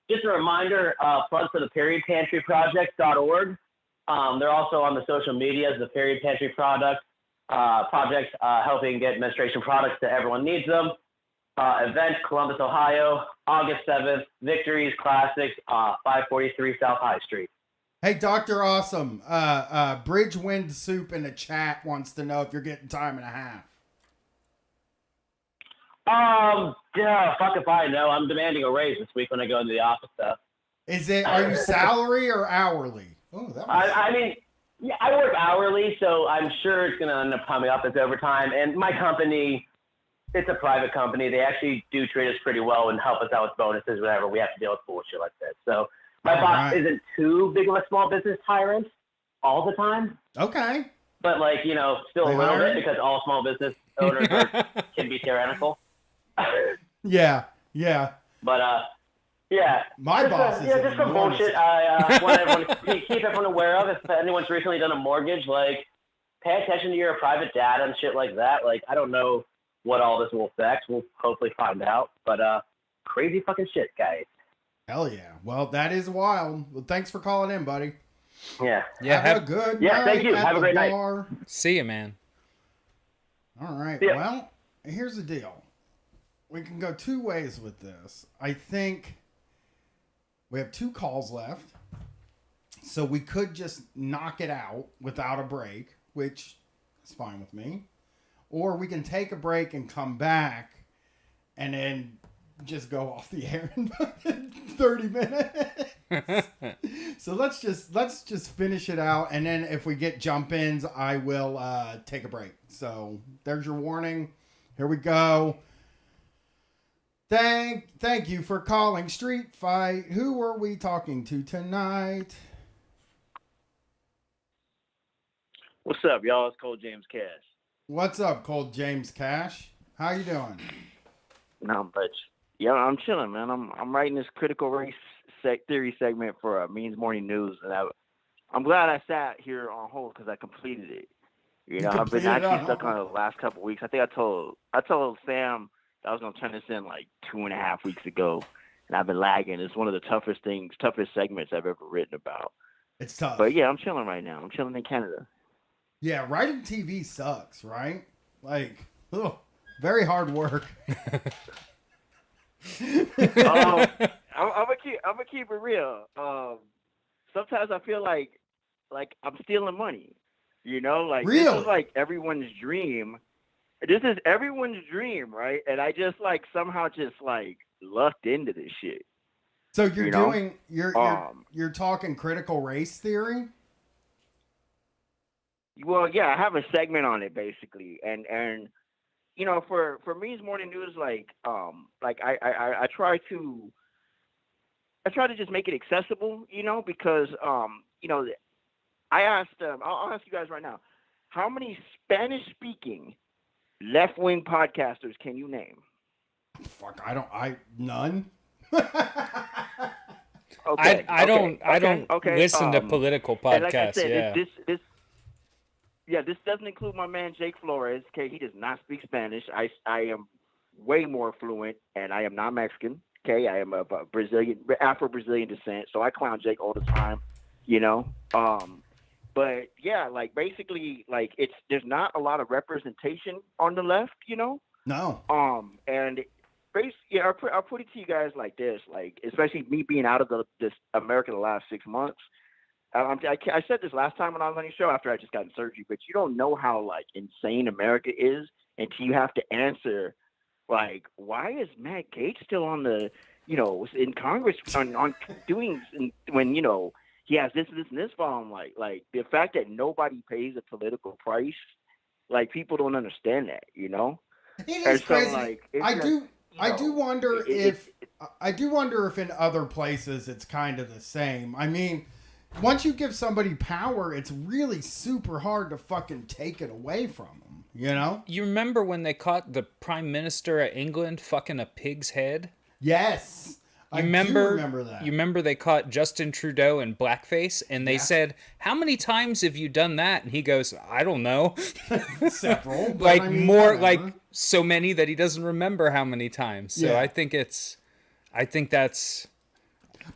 S6: just a reminder, plug for the periodpantryproject.org. They're also on the social medias, the Period Pantry Project, helping get menstruation products to everyone needs them. Event, Columbus, Ohio, August 7th, Victories Classics, 543 South High Street.
S1: Hey, Dr. Awesome, Bridgewind Soup in the chat wants to know if you're getting time and a half.
S6: Yeah, fuck if I know. I'm demanding a raise this week when I go into the office, though.
S1: Are you salary or hourly? Oh, that was...
S6: I work hourly, so I'm sure it's going to end up coming up as overtime. And my company, it's a private company. They actually do treat us pretty well and help us out with bonuses whenever we have to deal with bullshit like this. So my boss isn't too big of a small business tyrant all the time.
S1: Okay.
S6: But, still a little bit because all small business owners can be tyrannical.
S1: Yeah.
S6: But, yeah.
S1: My boss is
S6: just some bullshit I want everyone to keep everyone aware of. If anyone's recently done a mortgage, pay attention to your private data and shit like that. I don't know what all this will affect. We'll hopefully find out. But crazy fucking shit, guys.
S1: Hell yeah. Well, that is wild. Well, thanks for calling in, buddy.
S6: Yeah.
S1: Have a good night.
S6: Yeah, thank you. Have a great night.
S2: See you, man.
S1: All right.
S6: Yeah.
S1: Well, here's the deal. We can go two ways with this. I think we have 2 calls left. So we could just knock it out without a break, which is fine with me. Or we can take a break and come back and then just go off the air in 30 minutes. So let's just finish it out, and then if we get jump ins, I will take a break. So there's your warning. Here we go. Thank you for calling Street Fight. Who were we talking to tonight?
S7: What's up, y'all? It's Cold James Cash.
S1: What's up, Cold James Cash? How you doing?
S7: Not much. Yeah, I'm chilling, man. I'm writing this critical race theory segment for Means Morning News, and I'm glad I sat here on hold because I completed it. You know, I've been actually stuck on it the last couple of weeks. I think I told Sam that I was gonna turn this in like 2.5 weeks ago, and I've been lagging. It's one of the toughest segments I've ever written about.
S1: It's tough.
S7: But yeah, I'm chilling right now. I'm chilling in Canada.
S1: Yeah, writing TV sucks, right? Like, very hard work.
S7: I'm gonna keep it real. Sometimes I feel like I'm stealing money. You know, like
S1: really?
S7: This is like everyone's dream. This is everyone's dream, right? And I just like somehow just like lucked into this shit.
S1: So you're talking critical race theory?
S7: Well, yeah, I have a segment on it basically, and you know, for Means Morning News, I try to just make it accessible, you know, because you know, I asked I'll ask you guys right now, how many Spanish-speaking left-wing podcasters can you name?
S1: Fuck, none.
S2: Okay, I don't listen to political podcasts. And like I said,
S7: this doesn't include my man Jake Flores. Okay, he does not speak Spanish. I am way more fluent, and I am not Mexican. Okay, I am of Afro-Brazilian descent, so I clown Jake all the time. You know, but yeah, like basically, like there's not a lot of representation on the left. You know.
S1: No.
S7: And basically, I'll put it to you guys like this, like especially me being out of this America the last 6 months. I said this last time when I was on your show after I just got in surgery, but you don't know how like insane America is until you have to answer, like, why is Matt Gaetz still on the, you know, in Congress on doing when, you know, he has this and this following, like the fact that nobody pays a political price, like people don't understand that, you know.
S1: It is crazy. I do wonder if in other places it's kind of the same. I mean, once you give somebody power, it's really super hard to fucking take it away from them, you know?
S2: You remember when they caught the Prime Minister of England fucking a pig's head?
S1: Yes. I do remember that.
S2: You remember they caught Justin Trudeau in blackface, and they said, how many times have you done that? And he goes, I don't know.
S1: Several.
S2: Like, like so many that he doesn't remember how many times. So I think that's...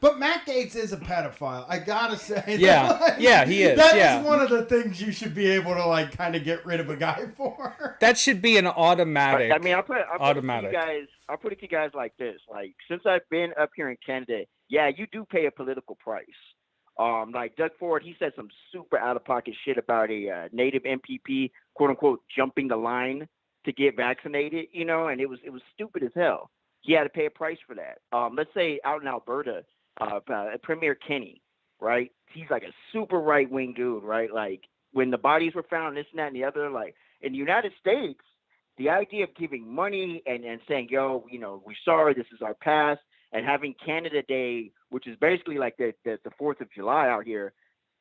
S1: But Matt Gaetz is a pedophile. I gotta say.
S2: Yeah, he is.
S1: That is one of the things you should be able to like kind of get rid of a guy for.
S2: That should be an automatic.
S7: I mean, I'll put it to you guys like this. Like, since I've been up here in Canada, yeah, you do pay a political price. Like Doug Ford, he said some super out of pocket shit about a native MPP, quote unquote, jumping the line to get vaccinated. You know, and it was stupid as hell. He had to pay a price for that. Let's say out in Alberta. Premier Kenny, right? He's like a super right-wing dude, right? Like when the bodies were found, this and that and the other, like in the United States, the idea of giving money and saying, yo, you know, we're sorry, this is our past, and having Canada Day, which is basically like the 4th of July out here,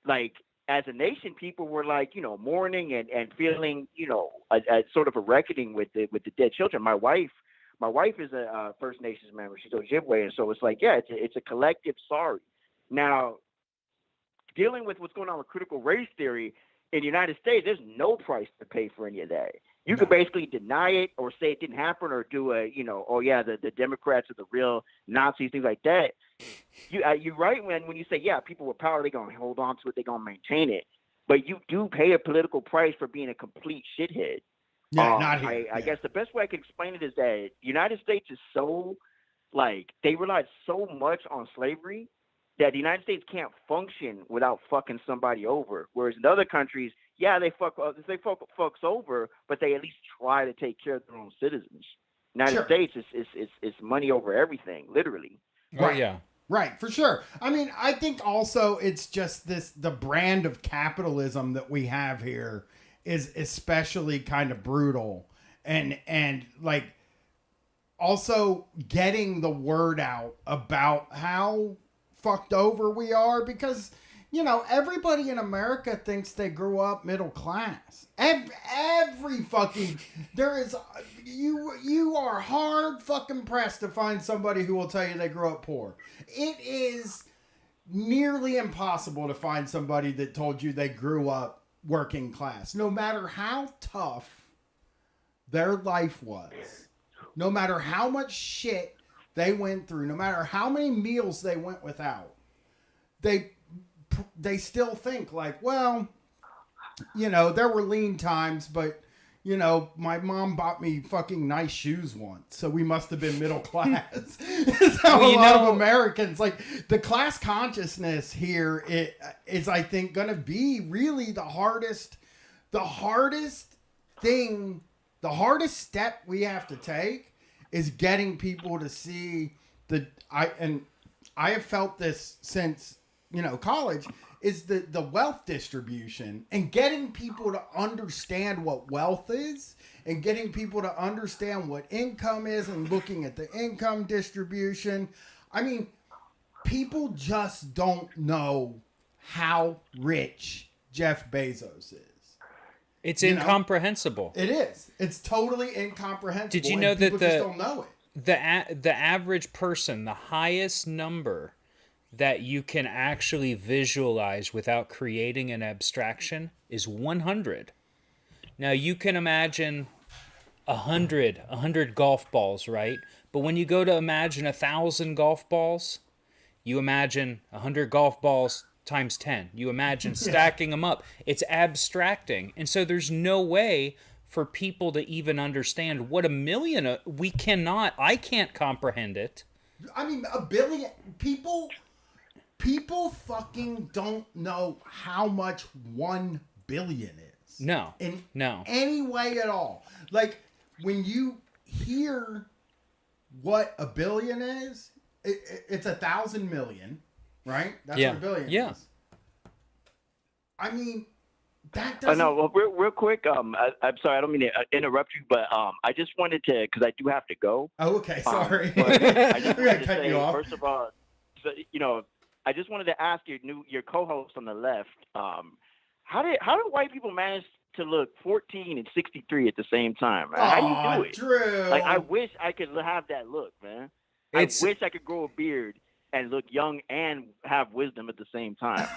S7: like as a nation, people were like, you know, mourning and feeling, you know, a sort of a reckoning with the dead children. My wife is a First Nations member. She's Ojibwe, and so it's like, yeah, it's a collective sorry. Now, dealing with what's going on with critical race theory in the United States, there's no price to pay for any of that. You could basically deny it or say it didn't happen or do a, you know, oh yeah, the Democrats are the real Nazis, things like that. You're right when you say, yeah, people with power, they're going to hold on to it, they're going to maintain it. But you do pay a political price for being a complete shithead.
S1: Yeah, not here.
S7: I guess the best way I can explain it is that the United States is so, like, they relied so much on slavery that the United States can't function without fucking somebody over. Whereas in other countries, yeah, they fucks over, but they at least try to take care of their own citizens. United States is money over everything, literally.
S2: Oh yeah.
S1: Right, for sure. I mean, I think also it's just the brand of capitalism that we have here is especially kind of brutal. And like also getting the word out about how fucked over we are because everybody in America thinks they grew up middle class. Every fucking there is you are hard fucking pressed to find somebody who will tell you they grew up poor. It is nearly impossible to find somebody that told you they grew up working class. No matter how tough their life was, no matter how much shit they went through, no matter how many meals they went without, they still think like, well, there were lean times, but my mom bought me fucking nice shoes once, so we must have been middle class. It's how a lot of Americans, like, the class consciousness here is I think going to be really the hardest thing, the hardest step we have to take is getting people to see I have felt this since college, is the wealth distribution and getting people to understand what wealth is and getting people to understand what income is and looking at the income distribution. I mean, people just don't know how rich Jeff Bezos is.
S2: It's incomprehensible.
S1: It is. It's totally incomprehensible.
S2: Did you know that
S1: people just don't know it?
S2: The average person, the highest number that you can actually visualize without creating an abstraction is 100. Now you can imagine 100 golf balls, right? But when you go to imagine 1,000 golf balls, you imagine 100 golf balls times 10. You imagine stacking them up. It's abstracting. And so there's no way for people to even understand what a million, I can't comprehend it.
S1: I mean, a billion people fucking don't know how much 1 billion is.
S2: No.
S1: In
S2: no.
S1: any way at all. Like, when you hear what a billion is, it's 1,000 million, right? That's what a billion is. I mean, that doesn't...
S7: No, well, real quick, I'm sorry, I don't mean to interrupt you, but I just wanted to, because I do have to go.
S1: Oh, okay, sorry.
S7: I just wanted to
S1: cut
S7: say,
S1: you off.
S7: first of all, I just wanted to ask your co-host on the left, how do white people manage to look 14 and 63 at the same time? Man? How do you do it?
S1: Drew.
S7: Like, I wish I could have that look, man. I wish I could grow a beard and look young and have wisdom at the same time, man.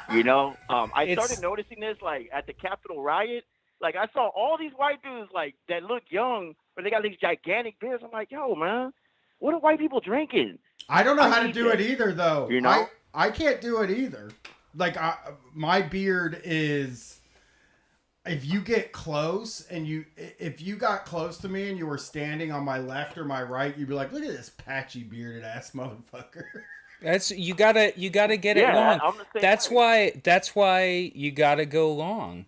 S7: I started noticing this like at the Capitol riot. Like, I saw all these white dudes like that look young, but they got these gigantic beards. I'm like, yo, man, what are white people drinking?
S1: I don't know how to do it either, though.
S7: You know?
S1: I can't do it either. Like, my beard is... If you get close if you got close to me and you were standing on my left or my right, you'd be like, look at this patchy bearded ass motherfucker.
S2: You gotta get it long. That's why you gotta go long.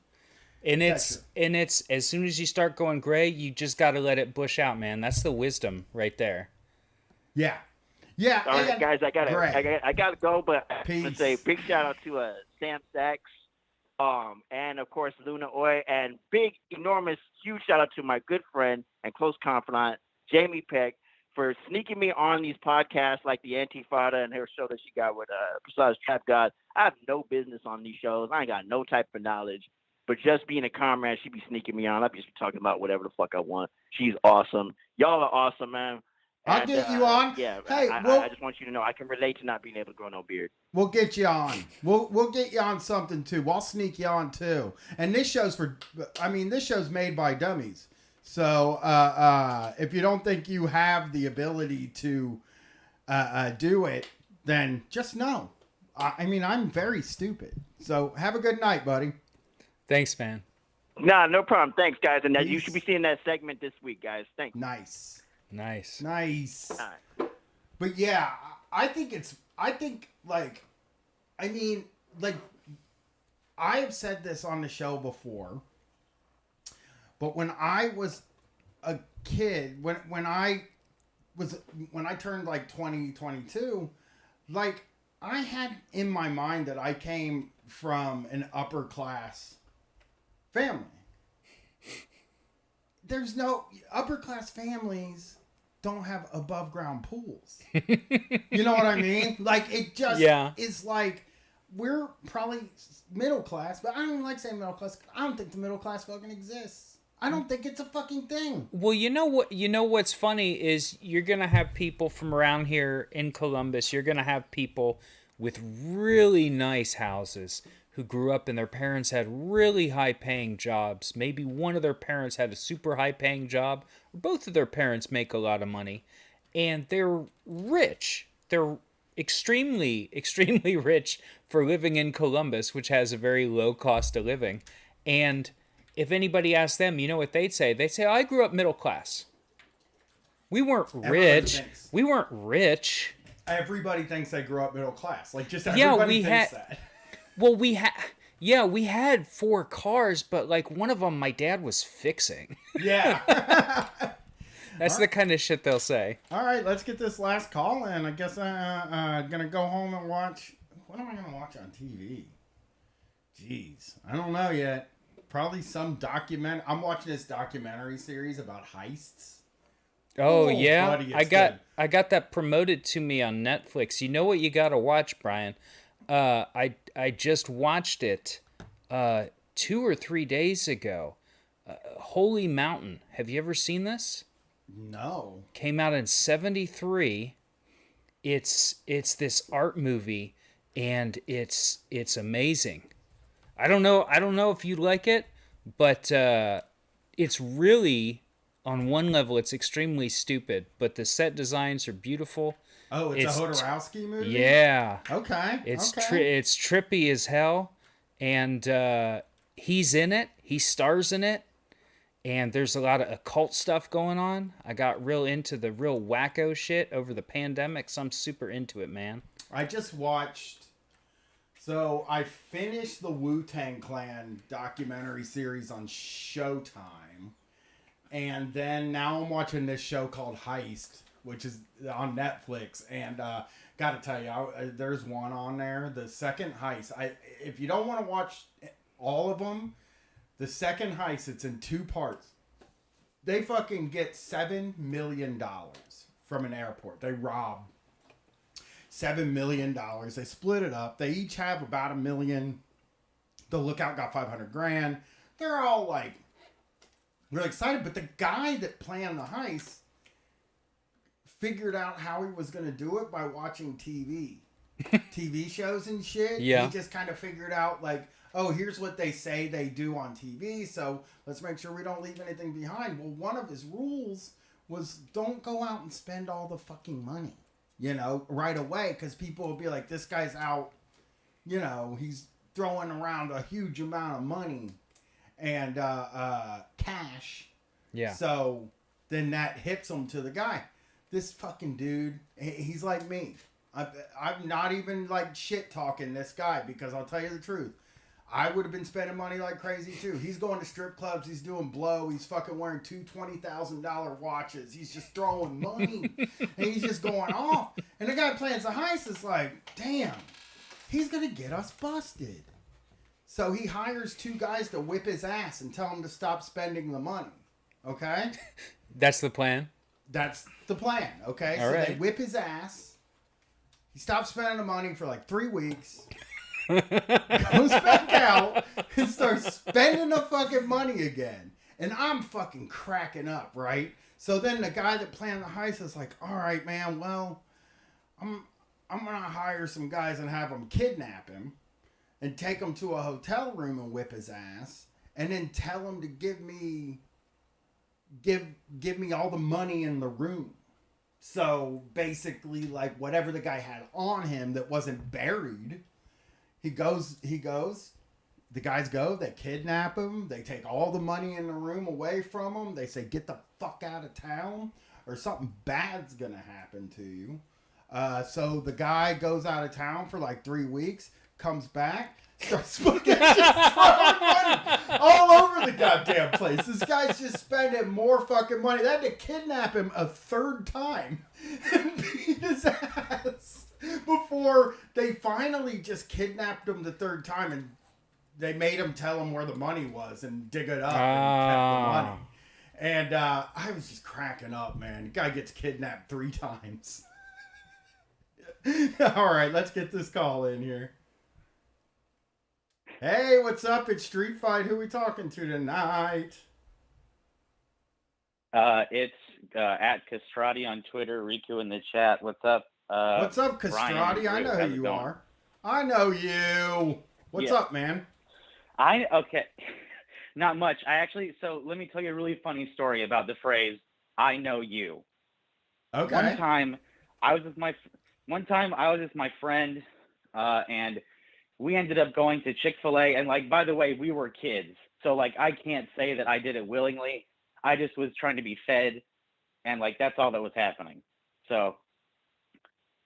S2: And it's as soon as you start going gray, you just gotta let it bush out, man. That's the wisdom right there.
S1: Yeah.
S7: All right, guys, I gotta go, but I want to say big shout out to Sam Sachs, and of course Luna Oy, and big, enormous, huge shout out to my good friend and close confidant Jamie Peck for sneaking me on these podcasts like the Antifada and her show that she got with Prasad's Trap God. I have no business on these shows. I ain't got no type of knowledge, but just being a comrade, she be sneaking me on. I be talking about whatever the fuck I want. She's awesome. Y'all are awesome, man.
S1: I'll get you on.
S7: Yeah,
S1: hey,
S7: I just want you to know I can relate to not being able to grow no beard.
S1: We'll get you on. We'll get you on something too. We'll sneak you on too. And this show's made by dummies. So if you don't think you have the ability to do it, then just know. I'm very stupid. So have a good night, buddy.
S2: Thanks, man.
S7: Nah, no problem. Thanks, guys. And you should be seeing that segment this week, guys. Thanks.
S1: Nice.
S7: Right.
S1: But yeah, I have said this on the show before, but when I was a kid, when I turned like 20, 22, like I had in my mind that I came from an upper class family. There's no upper class families don't have above ground pools. You know what I mean? Like it just is like we're probably middle class, but I don't even like saying middle class. I don't think the middle class fucking exists. I don't think it's a fucking thing.
S2: Well, you know what? You know what's funny is you're gonna have people from around here in Columbus. You're gonna have people with really nice houses who grew up and their parents had really high-paying jobs. Maybe one of their parents had a super high-paying job, or both of their parents make a lot of money, and they're rich. They're extremely, extremely rich for living in Columbus, which has a very low cost of living. And if anybody asked them, you know what they'd say? They'd say, I grew up middle class. We weren't rich. We weren't rich.
S1: Everybody thinks they grew up middle class. Like, just everybody thinks that.
S2: Well, we had 4 cars, but like one of them my dad was fixing.
S1: Yeah.
S2: That's the kind of shit they'll say.
S1: All right, let's get this last call in. I guess I'm going to go home and watch. What am I going to watch on TV? Jeez. I don't know yet. Probably some document. I'm watching this documentary series about heists.
S2: Oh yeah.
S1: Buddy,
S2: I got that promoted to me on Netflix. You know what you got to watch, Brian? I just watched it 2 or 3 days ago. Holy Mountain. Have you ever seen this?
S1: No.
S2: Came out in 1973. It's this art movie, and it's amazing. I don't know if you like it, but it's really, on one level, it's extremely stupid. But the set designs are beautiful.
S1: Oh, it's a Jodorowsky movie?
S2: Yeah.
S1: Okay.
S2: It's trippy as hell, and he's in it. He stars in it, and there's a lot of occult stuff going on. I got real into the real wacko shit over the pandemic, so I'm super into it, man.
S1: I just watched... So, I finished the Wu-Tang Clan documentary series on Showtime, and then now I'm watching this show called Heist, which is on Netflix, and gotta tell you, there's one on there, the second heist. If you don't want to watch all of them, the second heist, it's in 2 parts. They fucking get $7 million from an airport. They rob $7 million. They split it up. They each have about $1 million. The lookout got $500,000. They're all like really excited, but the guy that planned the heist figured out how he was going to do it by watching TV shows and shit.
S2: Yeah.
S1: He just kind of figured out like, oh, here's what they say they do on TV, so let's make sure we don't leave anything behind. Well, one of his rules was don't go out and spend all the fucking money, right away, because people will be like, this guy's out, he's throwing around a huge amount of money and cash.
S2: Yeah.
S1: So then that hits him to the guy. This fucking dude, he's like me. I'm not even like shit talking this guy, because I'll tell you the truth. I would have been spending money like crazy too. He's going to strip clubs. He's doing blow. He's fucking wearing 2 $20,000 watches. He's just throwing money. And he's just going off. And the guy plans the heist is like, damn, he's going to get us busted. So he hires 2 guys to whip his ass and tell him to stop spending the money. Okay?
S2: That's the plan?
S1: That's the plan. Okay?
S2: All right.
S1: They whip his ass. He stops spending the money for like 3 weeks. Goes back out and starts spending the fucking money again. And I'm fucking cracking up, right? So then the guy that planned the heist is like, all right, man, well, I'm going to hire some guys and have them kidnap him and take him to a hotel room and whip his ass and then tell him to give me all the money in the room. So basically, like, whatever the guy had on him that wasn't buried, he goes, the guys go, they kidnap him, they take all the money in the room away from him, they say, get the fuck out of town, or something bad's gonna happen to you. So the guy goes out of town for like 3 weeks, comes back, Starts fucking just throwing money all over the goddamn place. This guy's just spending more fucking money. They had to kidnap him a third time and beat his ass before they finally just kidnapped him the third time, and they made him tell him where the money was and dig it up and kept the money. And I was just cracking up, man. The guy gets kidnapped 3 times. All right, let's get this call in here. Hey, what's up? It's Street Fight. Who we talking to tonight?
S8: It's at Castrati on Twitter. Riku in the chat. What's up?
S1: What's up, Castrati? I know who you are. I know you. What's up, man?
S8: Okay. Not much. So let me tell you a really funny story about the phrase, I know you.
S1: Okay.
S8: One time I was with my friend, and we ended up going to Chick-fil-A, and like, by the way, we were kids. So like, I can't say that I did it willingly. I just was trying to be fed, and like, that's all that was happening. So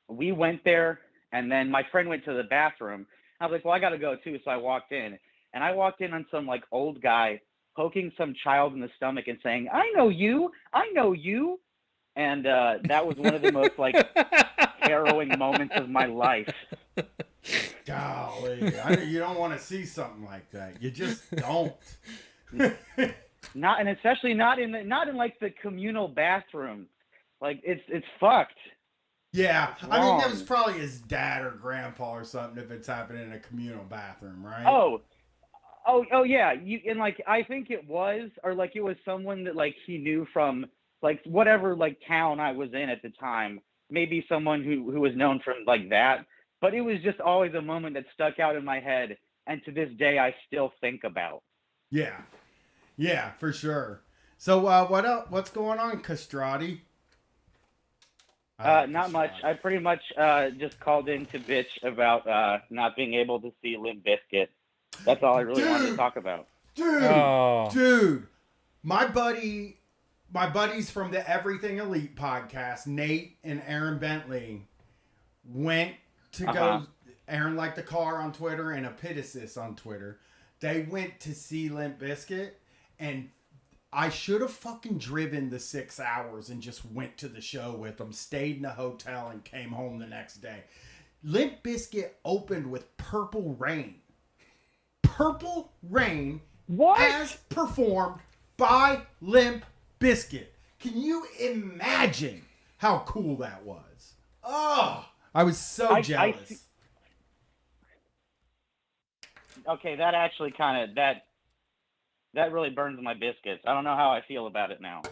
S8: we went there, and then my friend went to the bathroom. I was like, well, I got to go too. So I walked in, and I walked in on some like old guy poking some child in the stomach and saying, I know you. And that was one of the most like harrowing moments of my life.
S1: Golly, you don't want to see something like that. You just don't.
S8: Especially not in like the communal bathroom. Like it's fucked.
S1: Yeah, I mean, it was probably his dad or grandpa or something if it's happening in a communal bathroom, right?
S8: Oh yeah. And like, I think it was, or like it was someone that like he knew from like whatever like town I was in at the time. Maybe someone who was known from like that. But it was just always a moment that stuck out in my head, and to this day I still think about.
S1: Yeah, for sure. So what else? What's going on, Castrati?
S8: Not much. I pretty much just called in to bitch about not being able to see Limp Bizkit. That's all I really wanted to talk about.
S1: Dude, my buddies from the Everything Elite podcast, Nate and Aaron Bentley, went to go. Aaron liked the car on Twitter and Epitasis on Twitter. They went to see Limp Bizkit, and I should have fucking driven the 6 hours and just went to the show with them, stayed in a hotel, and came home the next day. Limp Bizkit opened with Purple Rain. Purple Rain, as performed by Limp Bizkit. Can you imagine how cool that was? Oh, I was so jealous.
S8: Okay, that actually kind of that really burns my biscuits. I don't know how I feel about it now.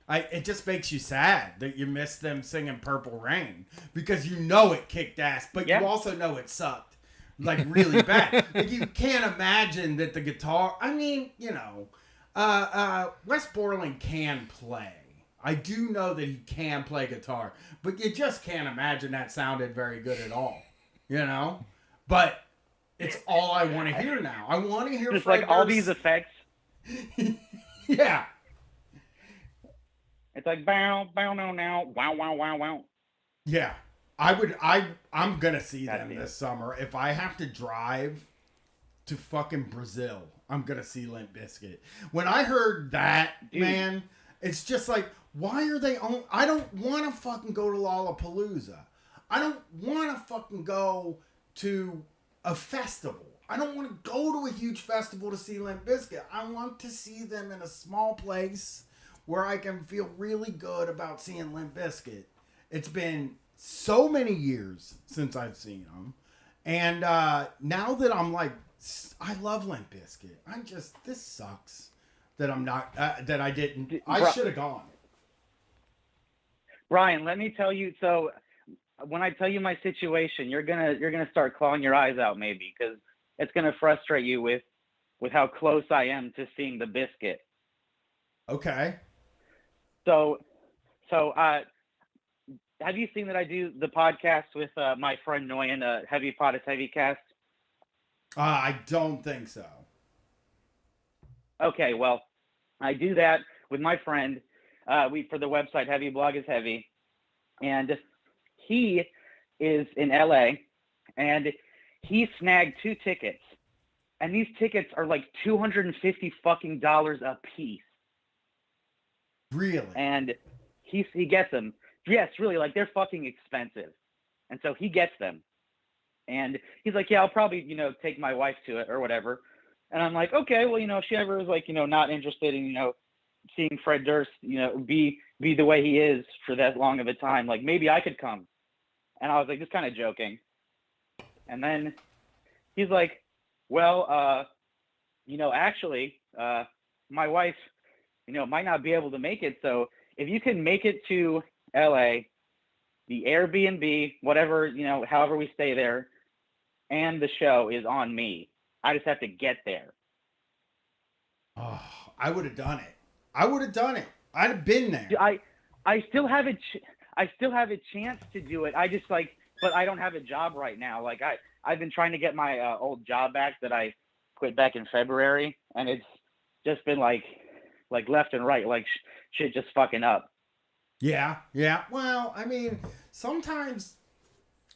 S1: It just makes you sad that you missed them singing Purple Rain, because you know it kicked ass, but you also know it sucked, like, really bad. Like, you can't imagine that the guitar, I mean, you know, Wes Borland can play. I do know that he can play guitar, but you just can't imagine that sounded very good at all, you know? But it's all I want to hear now. I want to hear
S8: just like all these effects.
S1: Yeah.
S8: It's like bow, bow, no, now, wow, wow, wow, wow.
S1: Yeah. I'm going to see them this summer. If I have to drive to fucking Brazil, I'm going to see Limp Bizkit. When I heard that, dude, man, it's just like, why are they on? I don't want to fucking go to Lollapalooza. I don't want to fucking go to a festival. I don't want to go to a huge festival to see Limp Bizkit. I want to see them in a small place where I can feel really good about seeing Limp Bizkit. It's been so many years since I've seen them. And now that I'm like, I love Limp Bizkit. This sucks that I'm not, that I didn't. I should have gone.
S8: Brian, let me tell you. So when I tell you my situation, you're gonna start clawing your eyes out, maybe, because it's gonna frustrate you with how close I am to seeing the Bizkit.
S1: Okay.
S8: So have you seen that I do the podcast with my friend Noyan, Heavy Pot is Heavy Cast?
S1: I don't think so.
S8: Okay, well, I do that with my friend. We for the website Heavy Blog is Heavy, and he is in LA, and he snagged 2 tickets, and these tickets are like $250 fucking a piece.
S1: Really?
S8: And he gets them. Yes, really, like they're fucking expensive. And so he gets them. And he's like, yeah, I'll probably, take my wife to it or whatever. And I'm like, okay, well, if she ever is like, not interested in, seeing Fred Durst, be the way he is for that long of a time, like maybe I could come. And I was like, just kind of joking. And then he's like, well, actually, my wife, might not be able to make it. So if you can make it to LA, the Airbnb, whatever, however we stay there, and the show is on me. I just have to get there.
S1: Oh, I would have done it. I'd have been there.
S8: I still have a chance to do it. I just but I don't have a job right now. Like I've been trying to get my old job back that I quit back in February, and it's just been like left and right, like shit just fucking up.
S1: Yeah. Well, I mean, sometimes,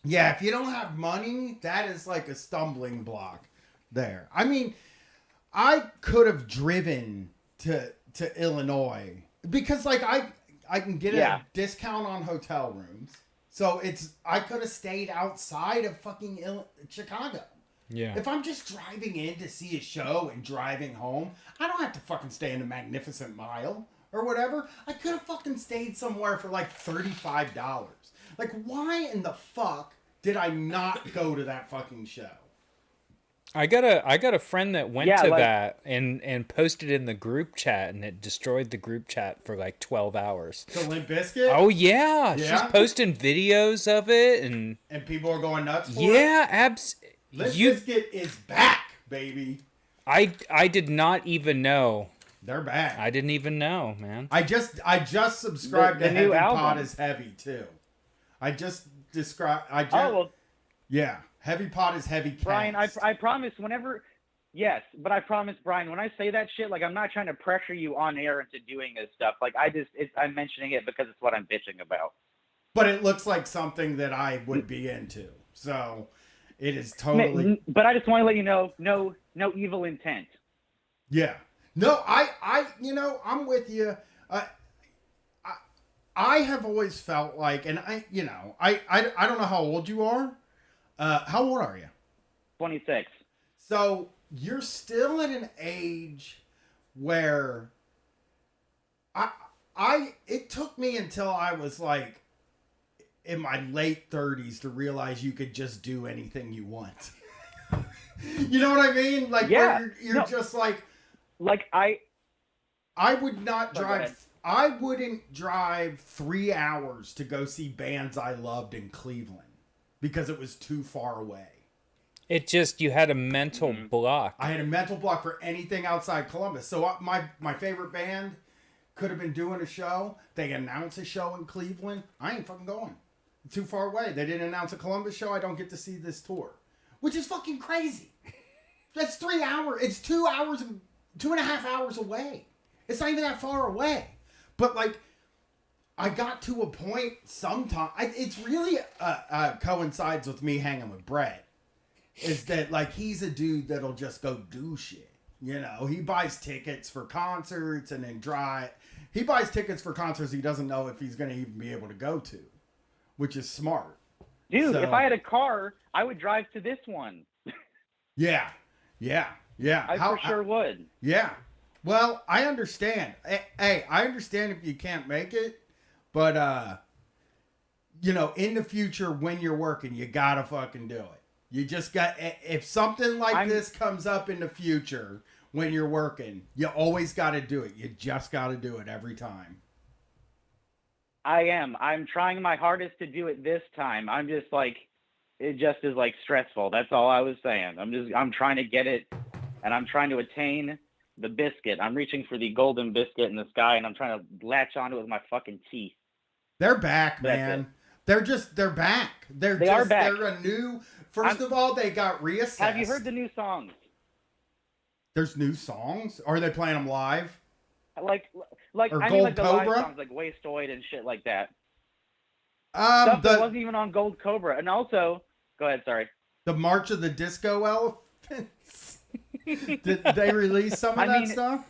S1: yeah, if you don't have money, that is like a stumbling block there. I mean, I could have driven to Illinois because like I can get a discount on hotel rooms. So I could have stayed outside of fucking Chicago.
S2: Yeah.
S1: If I'm just driving in to see a show and driving home, I don't have to fucking stay in the Magnificent Mile or whatever. I could have fucking stayed somewhere for like $35. Like, why in the fuck did I not go to that fucking show?
S2: I got a friend that went to that and posted in the group chat, and it destroyed the group chat for like 12 hours.
S1: The Limp Bizkit?
S2: Oh yeah, she's posting videos of it, and
S1: people are going nuts for it.
S2: Yeah,
S1: Limp Bizkit is back, baby.
S2: I did not even know.
S1: They're back.
S2: I didn't even know, man.
S1: I just subscribed to Heavy Pot is Heavy too. Yeah. Heavy Pot is Heavy Cast.
S8: Brian, I promise whenever, yes, but I promise, Brian, when I say that shit, like I'm not trying to pressure you on air into doing this stuff. Like I'm mentioning it because it's what I'm bitching about.
S1: But it looks like something that I would be into. So it is totally.
S8: But I just want to let you know, no evil intent.
S1: Yeah. No, I'm with you. I have always felt like, and I don't know how old you are. How old are you?
S8: 26.
S1: So you're still at an age where it took me until I was like in my late 30s to realize you could just do anything you want. You know what I mean? Like,
S8: yeah,
S1: you're just like I would not drive. I wouldn't drive 3 hours to go see bands I loved in Cleveland because it was too far away.
S2: You had a mental block.
S1: I had a mental block for anything outside Columbus. So my favorite band could have been doing a show. They announce a show in Cleveland. I ain't fucking going. It's too far away. They didn't announce a Columbus show. I don't get to see this tour, which is fucking crazy. That's 3 hours. It's 2 hours, 2.5 hours away. It's not even that far away. But like, I got to a point sometime. It's really coincides with me hanging with Brett. Is that like he's a dude that'll just go do shit. You know, he buys tickets for concerts and then drive. He buys tickets for concerts he doesn't know if he's going to even be able to go to, which is smart.
S8: Dude, if I had a car, I would drive to this one.
S1: Yeah.
S8: I for sure would.
S1: Yeah. Well, I understand. Hey, I understand if you can't make it, but in the future when you're working, you gotta fucking do it. You just got, if something like this comes up in the future when you're working, you always got to do it. You just got to do it every time.
S8: I'm trying my hardest to do it this time. I'm just like, it just is like stressful. That's all I was saying. I'm trying to get it, and I'm trying to attain the biscuit. I'm reaching for the golden biscuit in the sky, and I'm trying to latch onto it with my fucking teeth.
S1: They're back, man. They're back. They are back. They're a new. First of all, they got reassessed.
S8: Have you heard the new songs?
S1: There's new songs? Or are they playing them live?
S8: Like
S1: or
S8: I
S1: Gold
S8: mean, like the
S1: Cobra?
S8: live songs, like Wastoid and shit like that. Stuff that wasn't even on Gold Cobra. And also, go ahead, sorry.
S1: The March of the Disco Elephants. Did they release some of that stuff?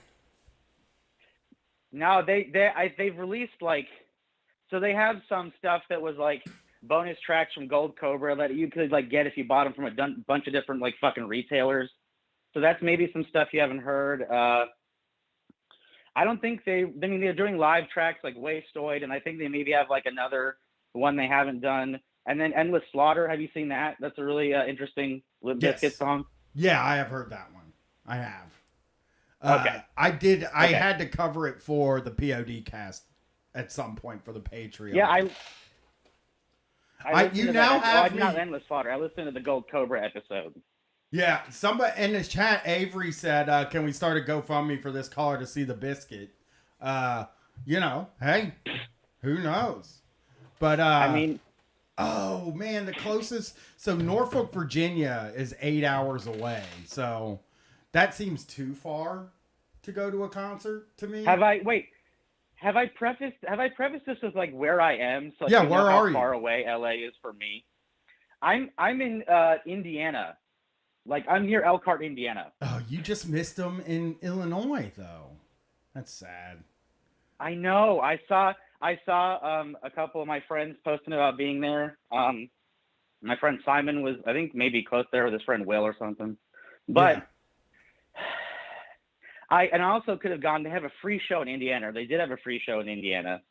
S8: No, they've released like, so they have some stuff that was like bonus tracks from Gold Cobra that you could like get if you bought them from a bunch of different like fucking retailers. So that's maybe some stuff you haven't heard. I don't think they're doing live tracks like Wastoid, and I think they maybe have like another one they haven't done. And then Endless Slaughter, have you seen that? That's a really interesting Limp Bizkit song.
S1: Yeah, I have heard that one. I have.
S8: Okay.
S1: I did. I had to cover it for the POD cast at some point for the Patreon.
S8: Yeah, I
S1: you now have me.
S8: Not Endless Slaughter. I listened to the Gold Cobra episode.
S1: Yeah, somebody in this chat, Avery said, "Can we start a GoFundMe for this caller to see the biscuit?" Hey, who knows? But oh man, the closest. So Norfolk, Virginia, is 8 hours away. So that seems too far to go to a concert to me.
S8: Have I prefaced this with like where I am? So
S1: yeah, where are you?
S8: How far away LA is for me? I'm in Indiana. Like, I'm near Elkhart, Indiana.
S1: Oh, you just missed them in Illinois, though. That's sad.
S8: I know. I saw a couple of my friends posting about being there. My friend Simon was, I think, maybe close there with his friend Will or something. But I also could have gone. They have a free show in Indiana. They did have a free show in Indiana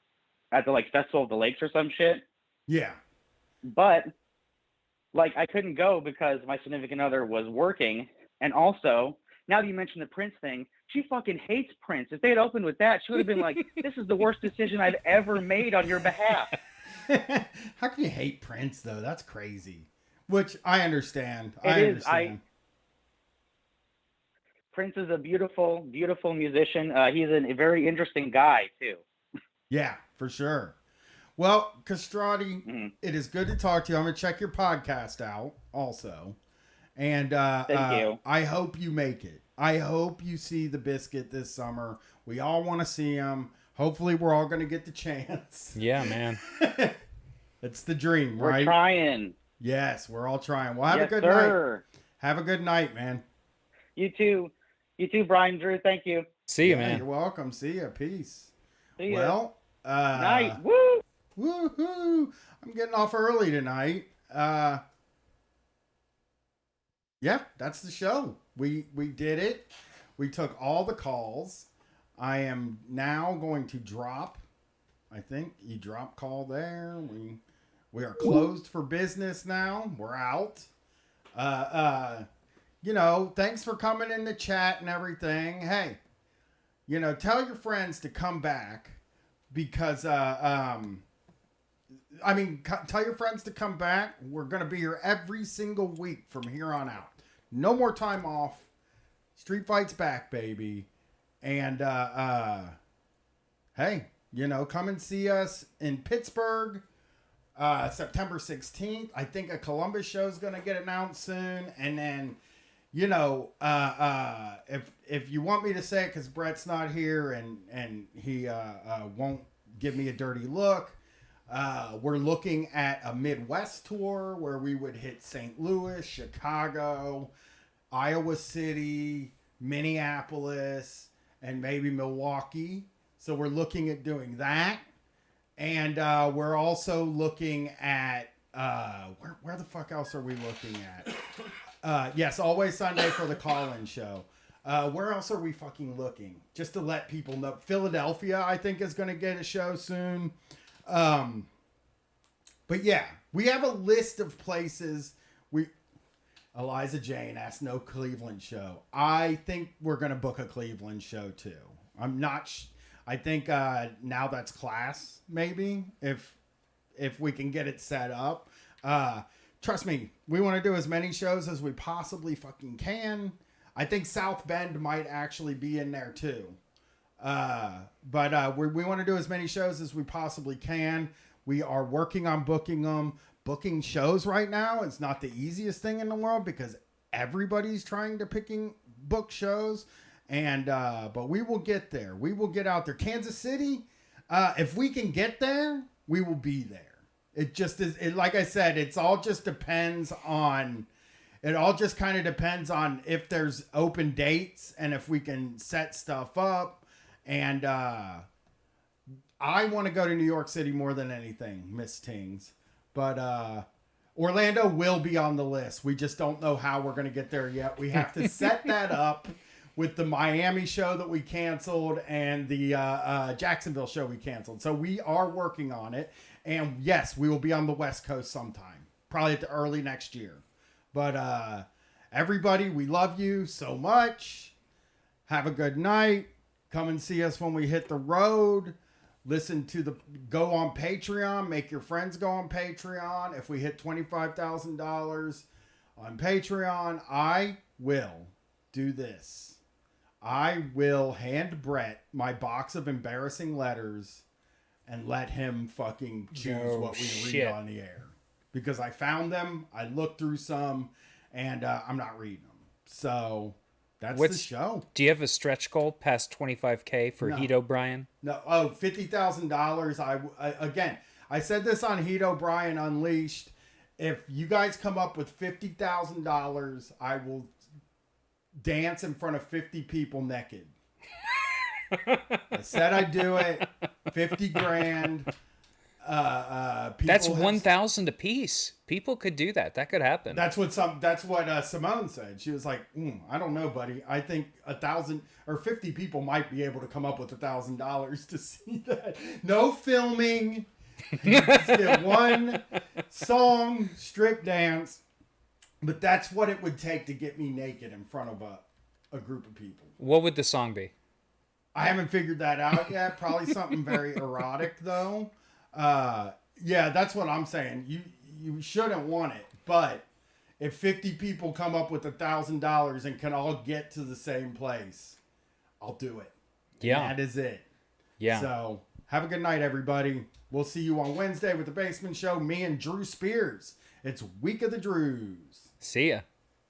S8: at the like Festival of the Lakes or some shit.
S1: Yeah.
S8: But like, I couldn't go because my significant other was working. And also, now that you mentioned the Prince thing, she fucking hates Prince. If they had opened with that, she would have been like, this is the worst decision I've ever made on your behalf.
S1: How can you hate Prince, though? That's crazy. Which I understand.
S8: Prince is a beautiful, beautiful musician. He's a very interesting guy, too.
S1: Yeah, for sure. Well, Castrati, It is good to talk to you. I'm going to check your podcast out also. And
S8: thank you.
S1: I hope you make it. I hope you see the biscuit this summer. We all want to see him. Hopefully, we're all going to get the chance.
S2: Yeah, man.
S1: It's the dream,
S8: We're
S1: right?
S8: We're trying.
S1: Yes, we're all trying. Well, have a good night. Have a good night, man.
S8: You too. You too, Brian, Drew. Thank you.
S2: See you, man.
S1: You're welcome. See you. Peace.
S8: See you.
S1: Well,
S8: night. Woo!
S1: Woohoo! I'm getting off early tonight. Yeah, that's the show. We did it. We took all the calls. I am now going to drop. I think you drop call there. We are closed for business now. We're out. Thanks for coming in the chat and everything. Hey, tell your friends to come back because tell your friends to come back. We're going to be here every single week from here on out. No more time off. Street Fight's back, baby. And, hey, come and see us in Pittsburgh, September 16th. I think a Columbus show is going to get announced soon. And then, if you want me to say it, because Brett's not here and he won't give me a dirty look, we're looking at a Midwest tour where we would hit St. Louis, Chicago, Iowa City, Minneapolis, and maybe Milwaukee. So we're looking at doing that. And we're also looking at where the fuck else are we looking at? Yes, Always Sunday for the call-in show. Where else are we fucking looking? Just to let people know. Philadelphia, I think, is going to get a show soon. But yeah, we have a list of places. Eliza Jane asked no Cleveland show. I think we're going to book a Cleveland show too. I'm not, I think, now that's Class, maybe, if we can get it set up. Trust me, we want to do as many shows as we possibly fucking can. I think South Bend might actually be in there too. But we want to do as many shows as we possibly can. We are working on booking them. Booking shows right now is not the easiest thing in the world because everybody's trying to book shows. And but we will get there. We will get out there. Kansas City, if we can get there, we will be there. It just is. Like I said, it's all just depends on It all just kind of depends on if there's open dates and if we can set stuff up. And I want to go to New York City more than anything, Miss Tings. But Orlando will be on the list. We just don't know how we're going to get there yet. We have to set that up with the Miami show that we canceled and the Jacksonville show we canceled. So we are working on it. And yes, we will be on the West Coast sometime, probably at the early next year. But everybody, we love you so much. Have a good night. Come and see us when we hit the road. Go on Patreon. Make your friends go on Patreon. If we hit $25,000 on Patreon, I will do this. I will hand Brett my box of embarrassing letters and let him fucking choose what we read on the air. Because I found them, I looked through some, and I'm not reading them. So that's the show.
S2: Do you have a stretch goal past 25K for Heat O'Brien?
S1: No. Oh, $50,000. Again, I said this on Heat O'Brien Unleashed. If you guys come up with $50,000, I will dance in front of 50 people naked. I said I'd do it. 50 grand.
S2: That's 1,000 a piece. People could do that. That could happen.
S1: That's what Simone said. She was like, I don't know, buddy. I think 1,000 or 50 people might be able to come up with $1,000 to see that. No filming. You just get one song, strip dance. But that's what it would take to get me naked in front of a group of people.
S2: What would the song be?
S1: I haven't figured that out yet. Probably something very erotic, though. Yeah, that's what I'm saying. You shouldn't want it, but if 50 people come up with $1,000 and can all get to the same place, I'll do it.
S2: Yeah,
S1: and that is it.
S2: Yeah.
S1: So have a good night, everybody. We'll see you on Wednesday with the Basement Show. Me and Drew Spears. It's Week of the Drews.
S2: See ya.